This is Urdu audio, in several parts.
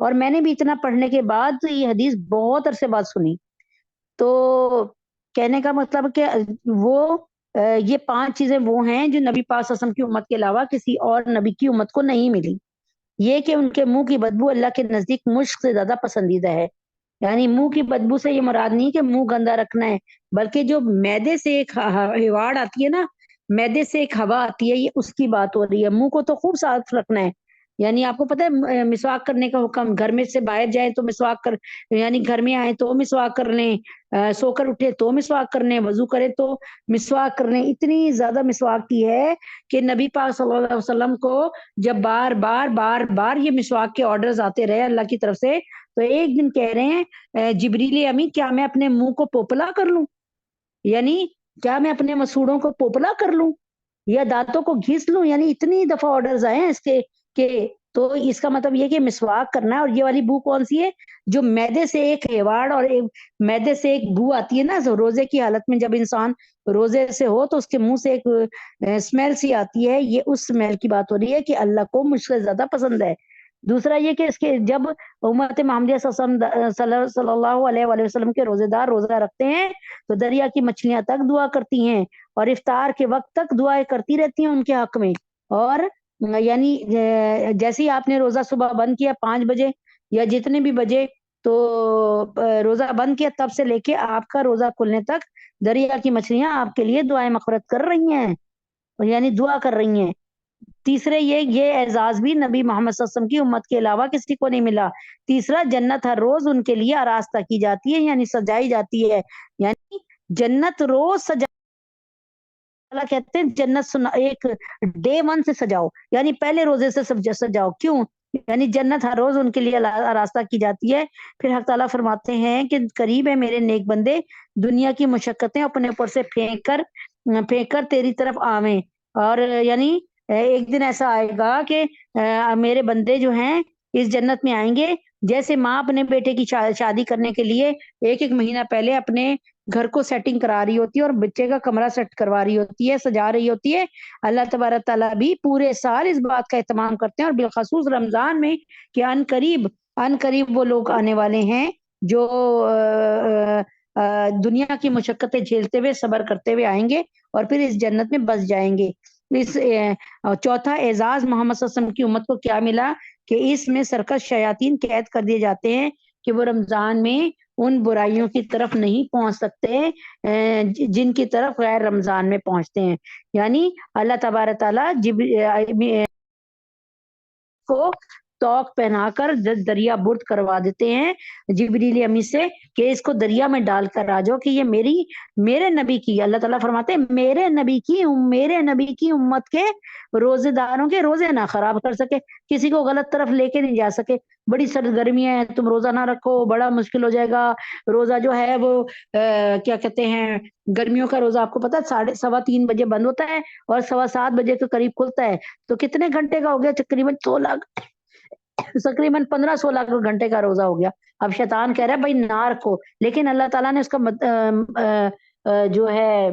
اور میں نے بھی اتنا پڑھنے کے بعد یہ حدیث بہت عرصے بعد سنی. تو کہنے کا مطلب کہ وہ یہ 5 چیزیں وہ ہیں جو نبی پاک صلی اللہ علیہ وسلم کی امت کے علاوہ کسی اور نبی کی امت کو نہیں ملی. یہ کہ ان کے منہ کی بدبو اللہ کے نزدیک مشک سے زیادہ پسندیدہ ہے. یعنی منہ کی بدبو سے یہ مراد نہیں کہ منہ گندا رکھنا ہے، بلکہ جو معدے سے ایک ہواڑ آتی ہے نا، معدے سے ایک ہوا آتی ہے، یہ اس کی بات ہو رہی ہے. منہ کو تو خوب صاف رکھنا ہے. یعنی آپ کو پتہ ہے مسواک کرنے کا حکم، گھر میں سے باہر جائیں تو مسواک کر، یعنی گھر میں آئیں تو مسواک کر لیں، سو کر اٹھے تو مسواک کر لیں، وضو کرے تو مسواک کر لیں. اتنی زیادہ مسواک کی ہے کہ نبی پاک صلی اللہ علیہ وسلم کو جب بار بار بار بار یہ مسواک کے آرڈرز آتے رہے اللہ کی طرف سے، تو ایک دن کہہ رہے ہیں جبریل امی کیا میں اپنے منہ کو پوپلا کر لوں، یعنی کیا میں اپنے مسوڑوں کو پوپلا کر لوں یا دانتوں کو گھس لوں. یعنی اتنی دفعہ آرڈرز آئے ہیں اس کے کہ تو اس کا مطلب یہ کہ مسواک کرنا ہے. اور یہ والی بو کون سی ہے؟ جو معدے سے ایک ہیواڑ اور ایک معدے سے ایک بو آتی ہے نا، روزے کی حالت میں جب انسان روزے سے ہو تو اس کے منہ سے ایک اسمیل سی آتی ہے، یہ اس اسمیل کی بات ہو رہی ہے کہ اللہ کو مجھ سے زیادہ پسند ہے. دوسرا یہ کہ اس کے جب امت محمدیہ صلی اللہ علیہ وآلہ وسلم کے روزے دار روزہ رکھتے ہیں تو دریا کی مچھلیاں تک دعا کرتی ہیں اور افطار کے وقت تک دعائیں کرتی رہتی ہیں ان کے حق میں. اور یعنی جیسے ہی آپ نے روزہ صبح بند کیا 5 بجے یا جتنے بھی بجے، تو روزہ بند کیا تب سے لے کے آپ کا روزہ کھلنے تک دریا کی مچھلیاں آپ کے لیے دعائیں مغفرت کر رہی ہیں، یعنی دعا کر رہی ہیں. تیسرے یہ اعزاز بھی نبی محمد صلی اللہ علیہ وسلم کی امت کے علاوہ کسی کو نہیں ملا. تیسرا جنت ہر روز ان کے لیے آراستہ کی جاتی ہے، یعنی سجائی جاتی ہے. یعنی جنت روز اللہ کہتے ہیں جنت ایک ڈے 1 سے سجاؤ، یعنی پہلے روزے سے سجاؤ. کیوں؟ یعنی جنت ہر روز ان کے لیے آراستہ کی جاتی ہے. پھر حق تعالیٰ فرماتے ہیں کہ قریب ہے میرے نیک بندے دنیا کی مشقتیں اپنے اوپر سے پھینک کر تیری طرف آویں. اور یعنی ایک دن ایسا آئے گا کہ میرے بندے جو ہیں اس جنت میں آئیں گے جیسے ماں اپنے بیٹے کی شادی کرنے کے لیے ایک مہینہ پہلے اپنے گھر کو سیٹنگ کرا رہی ہوتی ہے اور بچے کا کمرہ سیٹ کروا رہی ہوتی ہے، سجا رہی ہوتی ہے. اللہ تبارک تعالیٰ بھی پورے سال اس بات کا اہتمام کرتے ہیں، اور بالخصوص رمضان میں کہ ان قریب وہ لوگ آنے والے ہیں جو دنیا کی مشقتیں جھیلتے ہوئے صبر کرتے ہوئے آئیں گے اور پھر اس جنت میں بس جائیں گے. اس چوتھا اعزاز محمد صلی اللہ علیہ وسلم کی امت کو کیا ملا کہ اس میں سرکش شیاطین قید کر دیے جاتے ہیں کہ وہ رمضان میں ان برائیوں کی طرف نہیں پہنچ سکتے جن کی طرف غیر رمضان میں پہنچتے ہیں. یعنی اللہ تبارک تعالیٰ کو توق پہنا کر دریا برد کروا دیتے ہیں جبریل امی سے کہ اس کو دریا میں ڈال کر آ جاؤ کہ یہ میرے نبی کی، اللہ تعالیٰ فرماتے ہیں میرے نبی کی امت کے روزے داروں کے روزے نہ خراب کر سکے، کسی کو غلط طرف لے کے نہیں جا سکے. بڑی سرد گرمیاں ہیں، تم روزہ نہ رکھو، بڑا مشکل ہو جائے گا. روزہ جو ہے وہ کیا کہتے ہیں، گرمیوں کا روزہ آپ کو پتا 3:15 بجے بند ہوتا ہے اور 7:15 بجے کے قریب کھلتا ہے. تو کتنے گھنٹے کا ہو گیا؟ تقریباً 15-16 گھنٹے کا روزہ ہو گیا. اب شیطان کہہ رہا ہے بھائی نہ رکھو، لیکن اللہ تعالیٰ نے اس کا جو ہے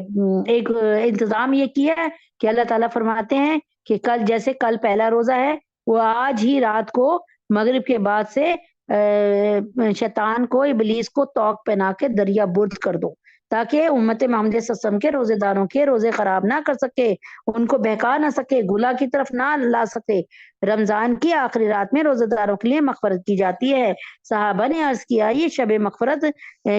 ایک انتظام یہ کیا ہے کہ اللہ تعالیٰ فرماتے ہیں کہ جیسے کل پہلا روزہ ہے، وہ آج ہی رات کو مغرب کے بعد سے شیطان کو، ابلیس کو توق پہنا کے دریا برد کر دو تاکہ امت محمد صلی اللہ علیہ وسلم کے روزے داروں کے روزے خراب نہ کر سکے، ان کو بہکا نہ سکے، گناہ کی طرف نہ لا سکے. رمضان کی آخری رات میں روزے داروں کے لیے مغفرت کی جاتی ہے. صحابہ نے عرض کیا یہ شب مغفرت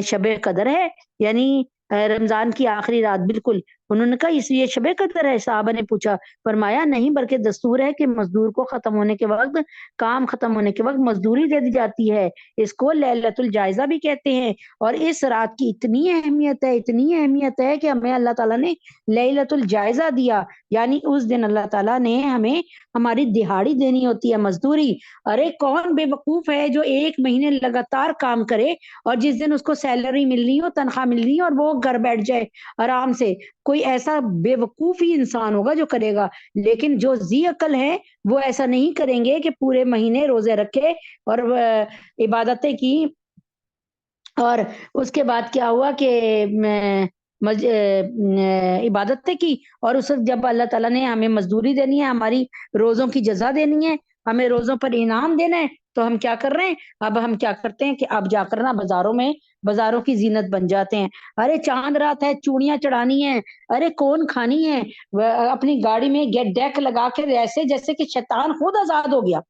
شب قدر ہے، یعنی رمضان کی آخری رات بالکل. انہوں نے کہا اس لیے شب قدر ہے؟ صحابہ نے پوچھا، فرمایا نہیں بلکہ دستور ہے کہ مزدور کو کام ختم ہونے کے وقت مزدوری دے دی جاتی ہے. اس کو لیلۃ الجائزہ بھی کہتے ہیں. اور اس رات کی اتنی اہمیت ہے کہ ہمیں اللہ تعالیٰ نے لیلۃ الجائزہ دیا، یعنی اس دن اللہ تعالیٰ نے ہمیں ہماری دہاڑی دینی ہوتی ہے، مزدوری. ارے کون بے وقوف ہے جو 1 مہینے لگاتار کام کرے اور جس دن اس کو سیلری ملنی ہو، تنخواہ ملنی ہو، اور وہ گھر بیٹھ جائے آرام سے؟ کوئی ایسا بے وقوف ہی انسان ہوگا جو کرے گا. لیکن جو ذی عقل ہے وہ ایسا نہیں کریں گے کہ پورے مہینے روزے رکھے اور عبادتیں کی، اور اس کے بعد کیا ہوا کہ عبادتیں کی، اور اس وقت جب اللہ تعالیٰ نے ہمیں مزدوری دینی ہے، ہماری روزوں کی جزا دینی ہے، ہمیں روزوں پر انعام دینا ہے، تو ہم کیا کر رہے ہیں؟ اب ہم کیا کرتے ہیں کہ اب جا کر نا بازاروں کی زینت بن جاتے ہیں. ارے چاند رات ہے، چوڑیاں چڑھانی ہیں، ارے کون کھانی ہے، اپنی گاڑی میں گیٹ ڈیک لگا کے ایسے جیسے کہ شیطان خود آزاد ہو گیا.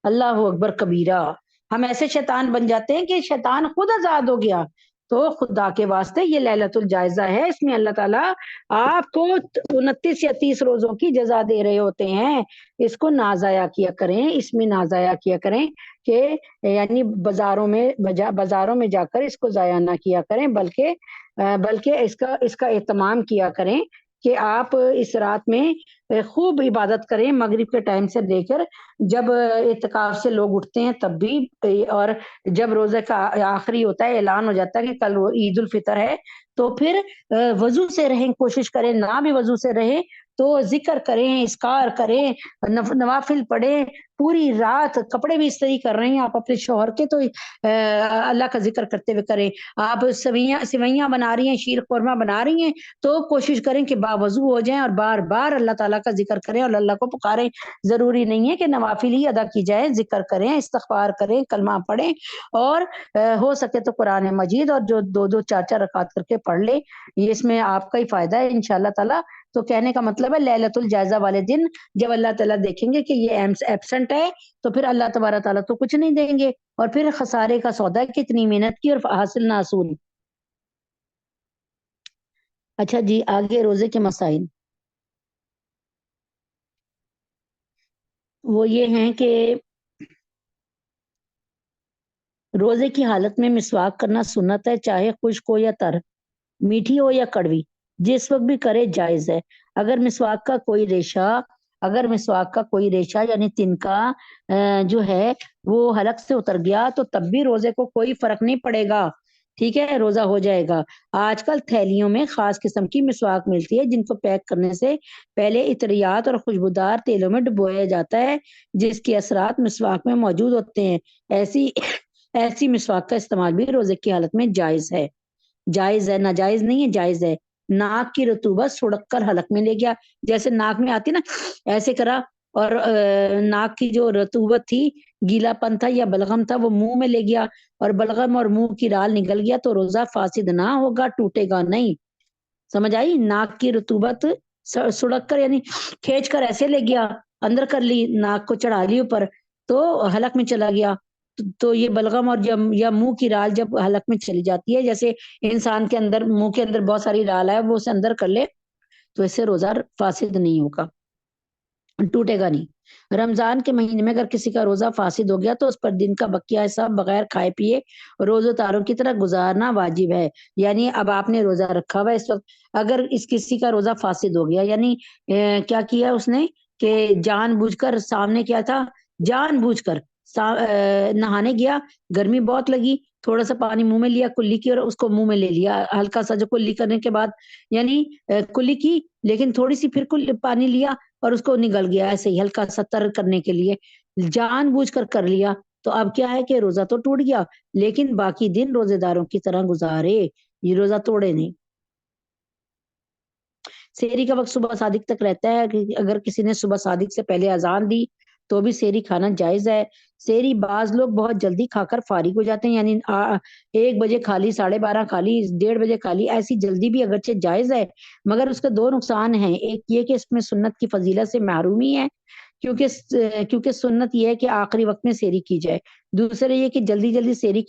اللہ اکبر کبیرہ. ہم ایسے شیطان بن جاتے ہیں کہ شیطان خود آزاد ہو گیا. تو خدا کے واسطے یہ لیلۃ الجائزہ ہے، اس میں اللہ تعالیٰ آپ کو 29 یا 30 روزوں کی جزا دے رہے ہوتے ہیں. اس کو نہ ضائع کیا کریں، اس میں نہ ضائع کیا کریں کہ یعنی بازاروں میں جا کر اس کو ضائع نہ کیا کریں، بلکہ اس کا اہتمام کیا کریں کہ آپ اس رات میں خوب عبادت کریں، مغرب کے ٹائم سے لے کر جب اعتکاف سے لوگ اٹھتے ہیں تب بھی، اور جب روزے کا آخری ہوتا ہے، اعلان ہو جاتا ہے کہ کل عید الفطر ہے، تو پھر وضو سے رہیں، کوشش کریں نہ بھی وضو سے رہیں تو ذکر کریں، اذکار کریں، نوافل پڑھیں پوری رات. کپڑے بھی استری کر رہے ہیں آپ اپنے شوہر کے تو اللہ کا ذکر کرتے ہوئے کریں. آپ سوئیاں بنا رہی ہیں، شیر قورمہ بنا رہی ہیں، تو کوشش کریں کہ باوضو ہو جائیں اور بار بار اللہ تعالیٰ کا ذکر کریں اور اللہ کو پکاریں. ضروری نہیں ہے کہ نوافل ہی ادا کی جائے، ذکر کریں، استغفار کریں، کلمہ پڑھیں، اور ہو سکے تو قرآن مجید اور جو دو دو چار چار رکعت کر کے پڑھ لیں. یہ اس میں آپ کا ہی فائدہ ہے انشاءاللہ تعالیٰ. تو کہنے کا مطلب ہے لیلۃ الجائزہ والے دن جب اللہ تعالیٰ دیکھیں گے کہ یہ ایبسنٹ ہے تو پھر اللہ تبارک تعالیٰ تو کچھ نہیں دیں گے، اور پھر خسارے کا سودا ہے، کتنی محنت کی اور حاصل نہ حصول. اچھا جی، آگے روزے کے مسائل وہ یہ ہیں کہ روزے کی حالت میں مسواک کرنا سنت ہے، چاہے خشک ہو یا تر، میٹھی ہو یا کڑوی، جس وقت بھی کرے جائز ہے. اگر مسواک کا کوئی ریشہ یعنی تنکا جو ہے وہ حلق سے اتر گیا تو تب بھی روزے کو کوئی فرق نہیں پڑے گا، ٹھیک ہے، روزہ ہو جائے گا. آج کل تھیلیوں میں خاص قسم کی مسواک ملتی ہے جن کو پیک کرنے سے پہلے عطریات اور خوشبودار تیلوں میں ڈبویا جاتا ہے، جس کے اثرات مسواک میں موجود ہوتے ہیں. ایسی مسواک کا استعمال بھی روزے کی حالت میں جائز ہے، ناجائز نہیں ہے، جائز ہے. ناک کی رطوبت سڑک کر حلق میں لے گیا، جیسے ناک میں آتی نا ایسے کرا، اور ناک کی جو رطوبت تھی، گیلا پن تھا یا بلغم تھا، وہ منہ میں لے گیا اور بلغم اور منہ کی رال نکل گیا تو روزہ فاسد نہ ہوگا، ٹوٹے گا نہیں. سمجھ آئی؟ ناک کی رطوبت سڑک کر یعنی کھینچ کر ایسے لے گیا، اندر کر لی، ناک کو چڑھا لی اوپر تو حلق میں چلا گیا. تو یہ بلغم اور یا منہ کی رال جب حلق میں چلی جاتی ہے، جیسے انسان کے اندر منہ کے اندر بہت ساری رال ہے، وہ اسے اندر کر لے تو اس سے روزہ فاسد نہیں ہوگا، ٹوٹے گا نہیں. رمضان کے مہینے میں اگر کسی کا روزہ فاسد ہو گیا تو اس پر دن کا بقیہ حصہ بغیر کھائے پیے روزہ داروں کی طرح گزارنا واجب ہے. یعنی اب آپ نے روزہ رکھا ہوا ہے اس وقت، اگر کسی کا روزہ فاسد ہو گیا، یعنی کیا کیا اس نے کہ جان بوجھ کر سامنے کیا تھا، جان بوجھ کر نہانے گیا، گرمی بہت لگی، تھوڑا سا پانی منہ میں لیا کلی کی اور اس کو منہ میں لے لیا، ہلکا سا جو کلی کرنے کے بعد یعنی کلی کی لیکن تھوڑی سی پھر پانی لیا اور اس کو نگل گیا ایسے ہی ہلکا سا تر کرنے کے لیے، جان بوجھ کر لیا تو اب کیا ہے کہ روزہ تو ٹوٹ گیا، لیکن باقی دن روزے داروں کی طرح گزارے، یہ روزہ توڑے نہیں. سحری کا وقت صبح صادق تک رہتا ہے، اگر کسی نے صبح صادق سے پہلے اذان دی تو بھی سحری کھانا جائز ہے. سحری بعض لوگ بہت جلدی کھا کر فارغ ہو جاتے ہیں، یعنی 1 بجے کھا لی، 12:30 کھا لی، 1:30 بجے کھا لی، ایسی جلدی بھی اگرچہ جائز ہے مگر اس کے 2 نقصان ہیں. ایک یہ کہ اس میں سنت کی فضیلت سے محرومی ہے کیونکہ سنت یہ ہے کہ آخری وقت میں سحری کی جائے. دوسرے یہ کہ جلدی سحری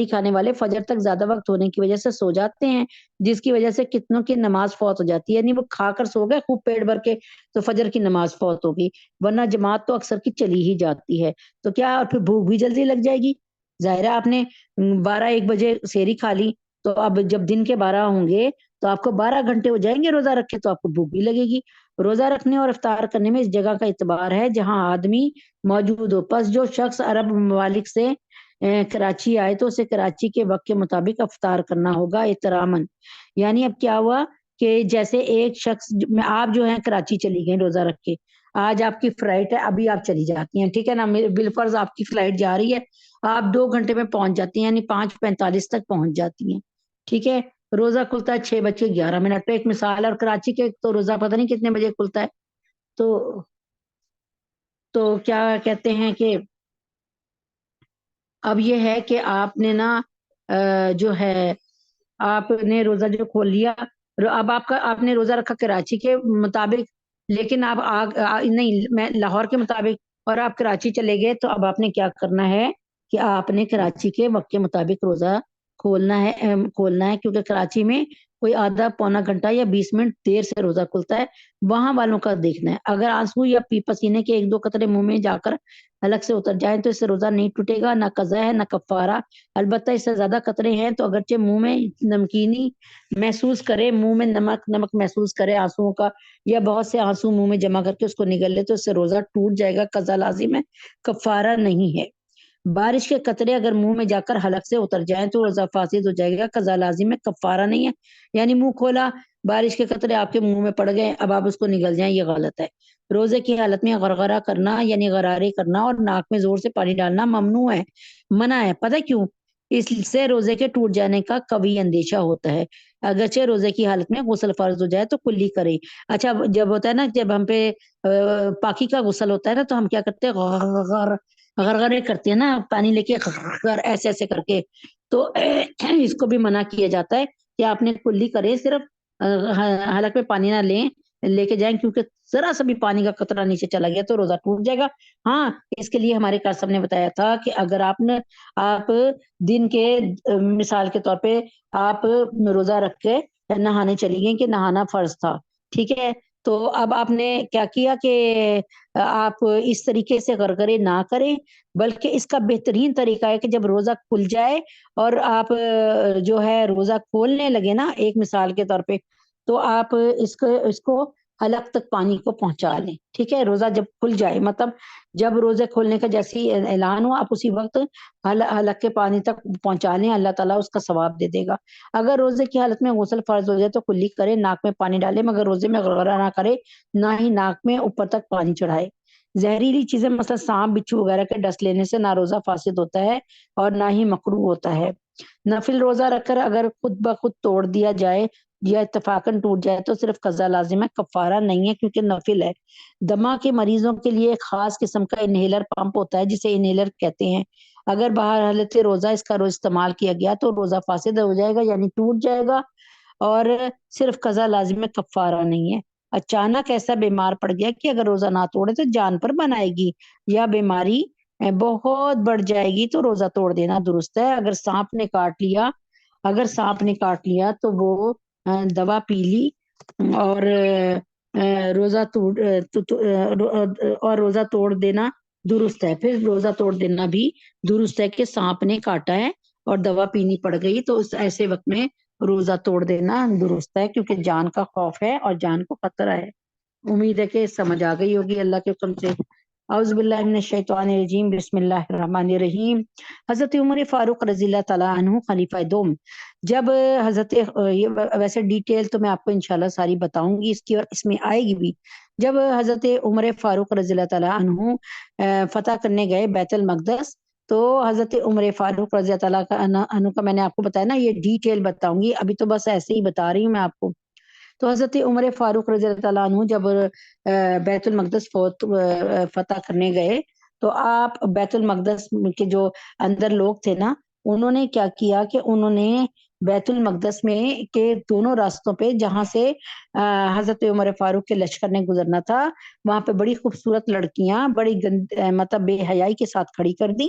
کھانے والے فجر تک زیادہ وقت ہونے کی وجہ سے سو جاتے ہیں، جس کی وجہ سے کتنوں کی نماز فوت ہو جاتی ہے، یعنی وہ کھا کر سو گئے خوب پیٹ بھر کے تو فجر کی نماز فوت ہوگی، ورنہ جماعت تو اکثر کی چلی ہی جاتی ہے. تو کیا اور پھر بھوک بھی جلدی لگ جائے گی، ظاہر ہے آپ نے 12-1 بجے سحری کھا لی تو اب جب دن کے 12 ہوں گے تو آپ کو 12 گھنٹے ہو جائیں گے روزہ رکھے تو آپ کو بھوک بھی لگے گی. روزہ رکھنے اور افطار کرنے میں اس جگہ کا اعتبار ہے جہاں آدمی موجود ہو. پس جو شخص عرب ممالک سے کراچی آئے تو اسے کراچی کے وقت کے مطابق افطار کرنا ہوگا احتراماً. یعنی اب کیا ہوا کہ جیسے ایک شخص آپ جو ہیں کراچی چلی گئیں روزہ رکھ کے، آج آپ کی فلائٹ ہے، ابھی آپ چلی جاتی ہیں، ٹھیک ہے نا، بالفرض آپ کی فلائٹ جا رہی ہے، آپ 2 گھنٹے میں پہنچ جاتی ہیں، یعنی 5:45 تک پہنچ جاتی ہیں، ٹھیک ہے. روزہ کھلتا ہے 6:11 پہ، ایک مثال ہے، اور کراچی کے تو روزہ پتہ نہیں کتنے بجے کھلتا ہے. تو کیا کہتے ہیں کہ اب یہ ہے کہ آپ نے نا جو ہے آپ نے روزہ جو کھول لیا، اب آپ نے روزہ رکھا کراچی کے مطابق، لیکن آپ نہیں، میں لاہور کے مطابق، اور آپ کراچی چلے گئے، تو اب آپ نے کیا کرنا ہے کہ آپ نے کراچی کے وقت کے مطابق روزہ کھولنا ہے، کیونکہ کراچی میں کوئی آدھا پونا گھنٹہ یا 20 منٹ دیر سے روزہ کھلتا ہے، وہاں والوں کا دیکھنا ہے۔ اگر آنسو یا پسینے کے 1-2 قطرے منہ میں جا کر حلق سے اتر جائیں تو اس سے روزہ نہیں ٹوٹے گا، نہ قضا ہے نہ کفارہ۔ البتہ اس سے زیادہ قطرے ہیں تو اگرچہ منہ میں نمکینی محسوس کرے، منہ میں نمک محسوس کرے آنسوؤں کا، یا بہت سے آنسو منہ میں جمع کر کے اس کو نگل لے، تو اس سے روزہ ٹوٹ جائے گا، قضا لازم ہے، کفارہ نہیں ہے۔ بارش کے قطرے اگر منہ میں جا کر حلق سے اتر جائیں تو روزہ فاسد ہو جائے گا، قضا لازم ہے، کفارہ نہیں ہے۔ یعنی منہ کھولا، بارش کے قطرے آپ کے منہ میں پڑ گئے، اب آپ اس کو نگل جائیں، یہ غلط ہے۔ روزے کی حالت میں غرغرہ کرنا یعنی غرارے کرنا اور ناک میں زور سے پانی ڈالنا ممنوع ہے، منع ہے۔ پتہ کیوں؟ اس سے روزے کے ٹوٹ جانے کا قوی اندیشہ ہوتا ہے۔ اگرچہ روزے کی حالت میں غسل فرض ہو جائے تو کلی کرے۔ اچھا، جب ہوتا ہے نا، جب ہم پہ پاکی کا غسل ہوتا ہے نا، تو ہم کیا کرتے ہیں؟ غرغرے کرتے ہیں نا، پانی لے کے ایسے ایسے کر کے، تو اس کو بھی منع کیا جاتا ہے کہ آپ نے کلی کرے، صرف حلق میں پانی نہ لے کے جائیں، کیونکہ ذرا سا بھی پانی کا قطرہ نیچے چلا گیا تو روزہ ٹوٹ جائے گا۔ ہاں، اس کے لیے ہمارے قاسم نے بتایا تھا کہ اگر آپ دن کے مثال کے طور پہ آپ روزہ رکھ کے نہانے چلی گئیں کہ نہانا فرض تھا، ٹھیک ہے، تو اب آپ نے کیا کیا کہ آپ اس طریقے سے غرغرے نہ کریں، بلکہ اس کا بہترین طریقہ ہے کہ جب روزہ کھل جائے اور آپ جو ہے روزہ کھولنے لگے نا، ایک مثال کے طور پہ، تو آپ اس کو حلق تک پانی کو پہنچا لیں، ٹھیک ہے، روزہ جب کھل جائے، مطلب جب روزے کھولنے کا جیسے ہی اعلان ہوا، آپ اسی وقت حلق کے پانی تک پہنچا لیں، اللہ تعالیٰ اس کا ثواب دے دے گا۔ اگر روزے کی حالت میں غسل فرض ہو جائے تو کلی کرے، ناک میں پانی ڈالے، مگر روزے میں غرغرہ نہ کرے، نہ ہی ناک میں اوپر تک پانی چڑھائے۔ زہریلی چیزیں مثلا سانپ بچھو وغیرہ کے ڈس لینے سے نہ روزہ فاسد ہوتا ہے اور نہ ہی مکروہ ہوتا ہے۔ نفل روزہ رکھ کر اگر خود بخود توڑ دیا جائے یا اتفاقاً ٹوٹ جائے تو صرف قضا لازم ہے، کفارہ نہیں ہے، کیونکہ نفل ہے۔ دمہ کے مریضوں کے لیے ایک خاص قسم کا انہیلر پمپ ہوتا ہے جسے انہیلر کہتے ہیں۔ اگر باہر حالت روزہ اس کا استعمال کیا گیا تو روزہ فاسد ہو جائے گا، یعنی ٹوٹ جائے گا، اور صرف قضا لازم ہے، کفارہ نہیں ہے۔ اچانک ایسا بیمار پڑ گیا کہ اگر روزہ نہ توڑے تو جان پر بن آئے گی یا بیماری بہت بڑھ جائے گی تو روزہ توڑ دینا درست ہے۔ اگر سانپ نے کاٹ لیا تو وہ دوا پی لی اور روزہ توڑ دینا درست ہے۔ پھر روزہ توڑ دینا بھی درست ہے کہ سانپ نے کاٹا ہے اور دوا پینی پڑ گئی تو اس ایسے وقت میں روزہ توڑ دینا درست ہے، کیونکہ جان کا خوف ہے اور جان کو خطرہ ہے۔ امید ہے کہ سمجھ آ گئی ہوگی اللہ کے حکم سے۔ اعوذ باللہ من الشیطان الرجیم، بسم اللہ الرحمن الرحیم۔ حضرت عمر فاروق رضی اللہ تعالیٰ عنہ خلیفہ دوم، جب ویسے ڈیٹیل تو میں آپ کو انشاءاللہ ساری بتاؤں گی اس کی، اور اس میں آئے گی بھی۔ جب حضرت عمر فاروق رضی اللہ تعالیٰ عنہ فتح کرنے گئے بیت المقدس، تو حضرت عمر فاروق رضی اللہ تعالیٰ عنہ کا میں نے آپ کو بتایا نا، یہ ڈیٹیل بتاؤں گی، ابھی تو بس ایسے ہی بتا رہی ہوں میں آپ کو۔ تو حضرت عمر فاروق رضی اللہ تعالیٰ عنہ جب بیت المقدس فتح کرنے گئے، تو آپ بیت المقدس کے جو اندر لوگ تھے نا، انہوں نے کیا کیا کہ انہوں نے بیت المقدس میں کے دونوں راستوں پہ جہاں سے حضرت عمر فاروق کے لشکر نے گزرنا تھا، وہاں پہ بڑی خوبصورت لڑکیاں بڑی مطلب بے حیائی کے ساتھ کھڑی کر دی،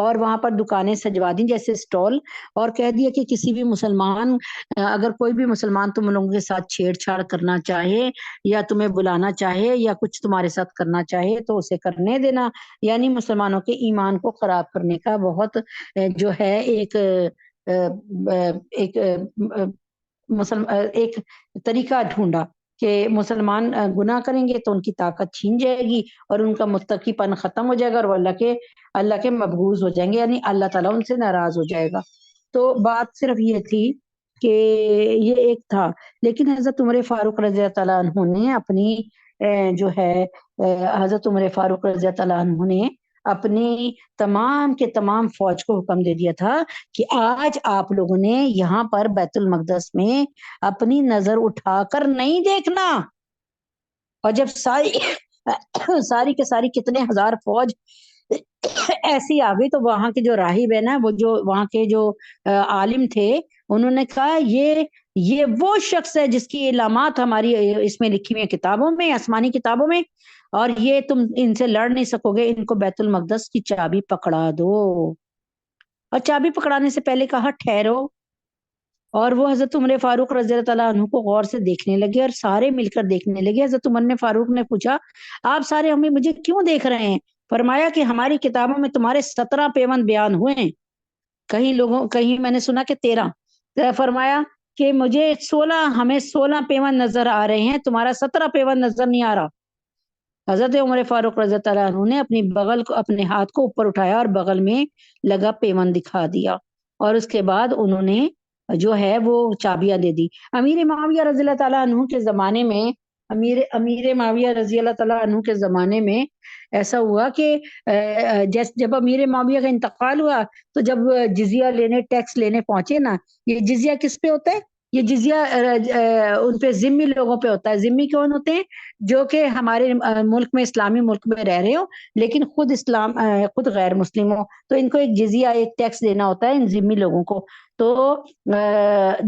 اور وہاں پر دکانیں سجوا دی جیسے سٹال، اور کہہ دیا کہ کسی بھی مسلمان اگر کوئی بھی مسلمان تم لوگوں کے ساتھ چھیڑ چھاڑ کرنا چاہے یا تمہیں بلانا چاہے یا کچھ تمہارے ساتھ کرنا چاہے تو اسے کرنے دینا۔ یعنی مسلمانوں کے ایمان کو خراب کرنے کا بہت جو ہے ایک طریقہ ڈھونڈا کہ مسلمان گناہ کریں گے تو ان کی طاقت چھین جائے گی اور ان کا متقی پن ختم ہو جائے گا، اور وہ اللہ کے مبغوض ہو جائیں گے، یعنی اللہ تعالیٰ ان سے ناراض ہو جائے گا۔ تو بات صرف یہ تھی کہ یہ ایک تھا، لیکن حضرت عمر فاروق رضی اللہ تعالیٰ عنہ نے اپنی جو ہے حضرت عمر فاروق رضی اللہ عنہ نے اپنی تمام کے تمام فوج کو حکم دے دیا تھا کہ آج آپ لوگوں نے یہاں پر بیت المقدس میں اپنی نظر اٹھا کر نہیں دیکھنا۔ اور جب ساری کے ساری کتنے ہزار فوج ایسی آ گئی تو وہاں کے جو راہب ہے نا، وہ جو وہاں کے جو عالم تھے، انہوں نے کہا یہ وہ شخص ہے جس کی علامات ہماری اس میں لکھی ہوئی ہیں کتابوں میں، آسمانی کتابوں میں، اور یہ تم ان سے لڑ نہیں سکو گے، ان کو بیت المقدس کی چابی پکڑا دو۔ اور چابی پکڑانے سے پہلے کہا ٹھہرو، اور وہ حضرت عمر فاروق رضی اللہ تعالیٰ عنہ کو غور سے دیکھنے لگے اور سارے مل کر دیکھنے لگے۔ حضرت عمر نے فاروق نے پوچھا آپ سارے ہمیں مجھے کیوں دیکھ رہے ہیں؟ فرمایا کہ ہماری کتابوں میں تمہارے 17 پیوند بیان ہوئے ہیں، کہیں میں نے سنا کہ 13۔ فرمایا کہ مجھے ہمیں 16 پیوند نظر آ رہے ہیں، تمہارا 17 پیوند نظر نہیں آ رہا۔ حضرت عمر فاروق رضی اللہ عنہ نے اپنے ہاتھ کو اوپر اٹھایا اور بغل میں لگا پیوند دکھا دیا، اور اس کے بعد انہوں نے جو ہے وہ چابیاں دے دی۔ امیر معاویہ رضی اللہ تعالیٰ عنہ کے زمانے میں امیر معاویہ رضی اللہ تعالیٰ عنہ کے زمانے میں ایسا ہوا کہ جب امیر معاویہ کا انتقال ہوا تو جب جزیہ لینے، ٹیکس لینے پہنچے نا، یہ جزیہ کس پہ ہوتا ہے؟ یہ جزیہ ان پہ ذمہ لوگوں پہ ہوتا ہے۔ ذمہ کون ہوتے ہیں؟ جو کہ ہمارے ملک میں، اسلامی ملک میں رہ رہے ہو لیکن خود غیر مسلم ہو، تو ان کو ایک جزیہ، ایک ٹیکس دینا ہوتا ہے ان ذمہ لوگوں کو۔ تو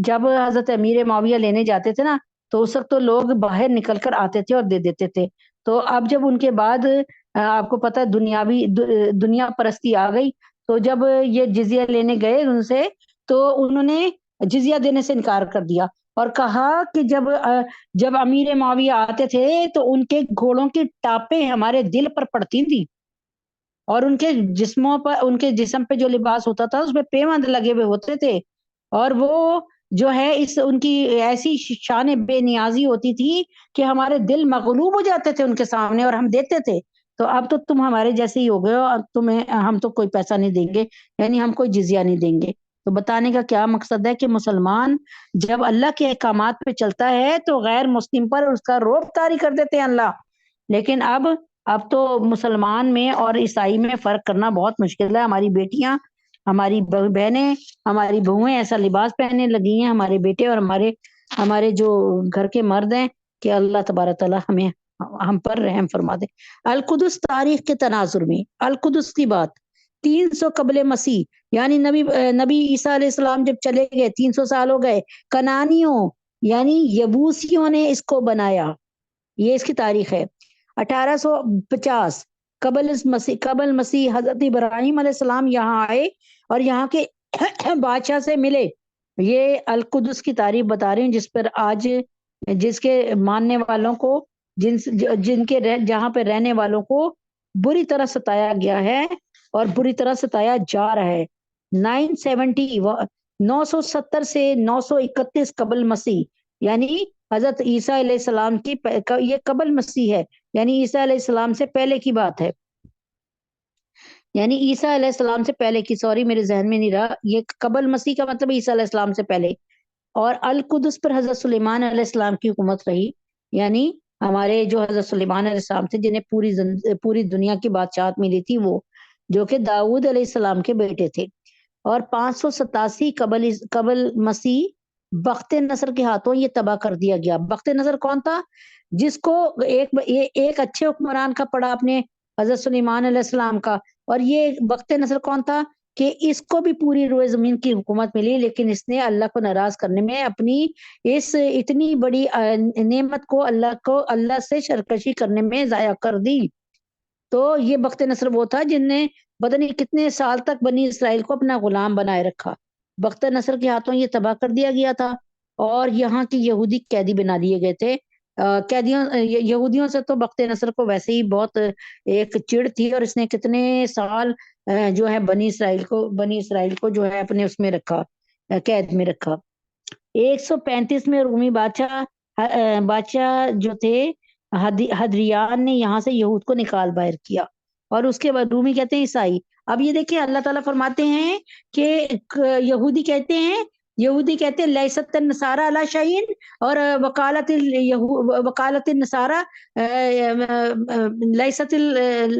جب حضرت امیر معاویہ لینے جاتے تھے نا، تو اس وقت تو لوگ باہر نکل کر آتے تھے اور دے دیتے تھے۔ تو اب جب ان کے بعد آپ کو پتہ دنیا پرستی آ گئی، تو جب یہ جزیہ لینے گئے ان سے، تو انہوں نے جزیہ دینے سے انکار کر دیا اور کہا کہ جب امیر معاویہ آتے تھے تو ان کے گھوڑوں کی ٹاپیں ہمارے دل پر پڑتی تھی، اور ان کے جسم پہ جو لباس ہوتا تھا اس پہ پیوند لگے ہوئے ہوتے تھے، اور وہ جو ہے ان کی ایسی شان بے نیازی ہوتی تھی کہ ہمارے دل مغلوب ہو جاتے تھے ان کے سامنے اور ہم دیتے تھے۔ تو اب تو تم ہمارے جیسے ہی ہو گئے ہو، اب ہم تو کوئی پیسہ نہیں دیں گے، یعنی ہم کوئی جزیہ نہیں دیں گے۔ تو بتانے کا کیا مقصد ہے کہ مسلمان جب اللہ کے احکامات پہ چلتا ہے تو غیر مسلم پر اس کا روب طاری کر دیتے ہیں اللہ۔ لیکن اب تو مسلمان میں اور عیسائی میں فرق کرنا بہت مشکل ہے۔ ہماری بیٹیاں، ہماری بہنیں، ہماری بہویں ایسا لباس پہننے لگی ہیں، ہمارے بیٹے اور ہمارے جو گھر کے مرد ہیں، کہ اللہ تبارک تعالیٰ ہم پر رحم فرما دے۔ القدس تاریخ کے تناظر میں القدس کی بات 300 قبل مسیح، یعنی نبی عیسیٰ علیہ السلام جب چلے گئے 300 سال ہو گئے، کنانیوں یعنی یبوسیوں نے اس کو بنایا۔ یہ اس کی تاریخ ہے۔ 1850 قبل مسیح حضرت ابراہیم علیہ السلام یہاں آئے اور یہاں کے بادشاہ سے ملے۔ یہ القدس کی تاریخ بتا رہی ہوں، جس پر آج جس کے ماننے والوں کو، جہاں پہ رہنے والوں کو بری طرح ستایا گیا ہے اور بری طرح ستایا جا رہا ہے۔ 970 سے 931 قبل مسیح، یعنی حضرت عیسیٰ علیہ السلام کی یہ قبل مسیح ہے، یعنی عیسیٰ علیہ السلام سے پہلے کی بات ہے، یعنی عیسیٰ علیہ السلام سے پہلے کی، سوری میرے ذہن میں نہیں رہا، یہ قبل مسیح کا مطلب عیسیٰ علیہ السلام سے پہلے۔ اور القدس پر حضرت سلیمان علیہ السلام کی حکومت رہی، یعنی ہمارے جو حضرت سلیمان علیہ السلام تھے جنہیں پوری دنیا کی بادشاہت ملی تھی، وہ جو کہ داؤد علیہ السلام کے بیٹے تھے۔ اور 587 قبل مسیح بخت نصر کے ہاتھوں یہ تباہ کر دیا گیا۔ بخت نصر کون تھا؟ جس کو ایک اچھے حکمران کا پڑا اپنے حضرت سلیمان علیہ السلام کا، اور یہ بخت نصر کون تھا کہ اس کو بھی پوری روئے زمین کی حکومت ملی، لیکن اس نے اللہ کو ناراض کرنے میں اپنی اس اتنی بڑی نعمت کو اللہ سے سرکشی کرنے میں ضائع کر دی۔ تو یہ بخت نصر وہ تھا جن نے پتہ نہیں کتنے سال تک بنی اسرائیل کو اپنا غلام بنائے رکھا۔ بخت نصر کے ہاتھوں یہ تباہ کر دیا گیا تھا، اور یہاں کے یہودی قیدی بنا لیے گئے تھے۔ یہودیوں سے تو بخت نصر کو ویسے ہی بہت ایک چڑ تھی، اور اس نے کتنے سال جو ہے بنی اسرائیل کو جو ہے اپنے اس میں رکھا، قید میں رکھا۔ 135 میں رومی بادشاہ جو تھے حدریان نے یہاں سے یہود کو نکال باہر کیا، اور اس کے بعد رومی کہتے ہیں عیسائی۔ اب یہ دیکھیں اللہ تعالیٰ فرماتے ہیں کہ یہودی کہتے ہیں لیست النصارى علی شیء، اور وکالت النصارى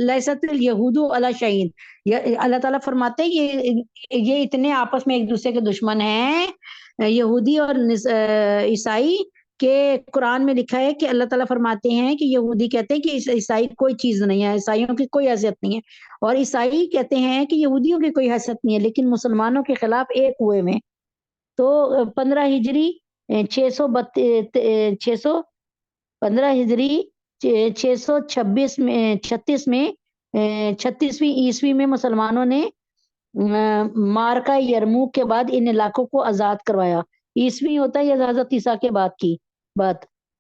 لیست الیہود علی شیء۔ اللہ تعالیٰ فرماتے ہیں یہ اتنے آپس میں ایک دوسرے کے دشمن ہیں، یہودی اور عیسائی، کہ قرآن میں لکھا ہے کہ اللہ تعالیٰ فرماتے ہیں کہ یہودی کہتے ہیں کہ عیسائی کوئی چیز نہیں ہے، عیسائیوں کی کوئی حیثیت نہیں ہے، اور عیسائی کہتے ہیں کہ یہودیوں کی کوئی حیثیت نہیں ہے، لیکن مسلمانوں کے خلاف ایک ہوئے میں. تو 15 ہجری 15 ہجری 36 عیسوی میں مسلمانوں نے مارکا یرموک کے بعد ان علاقوں کو آزاد کروایا. عیسوی ہوتا ہے یہ حضرت عیسیٰ کے بعد کی بات.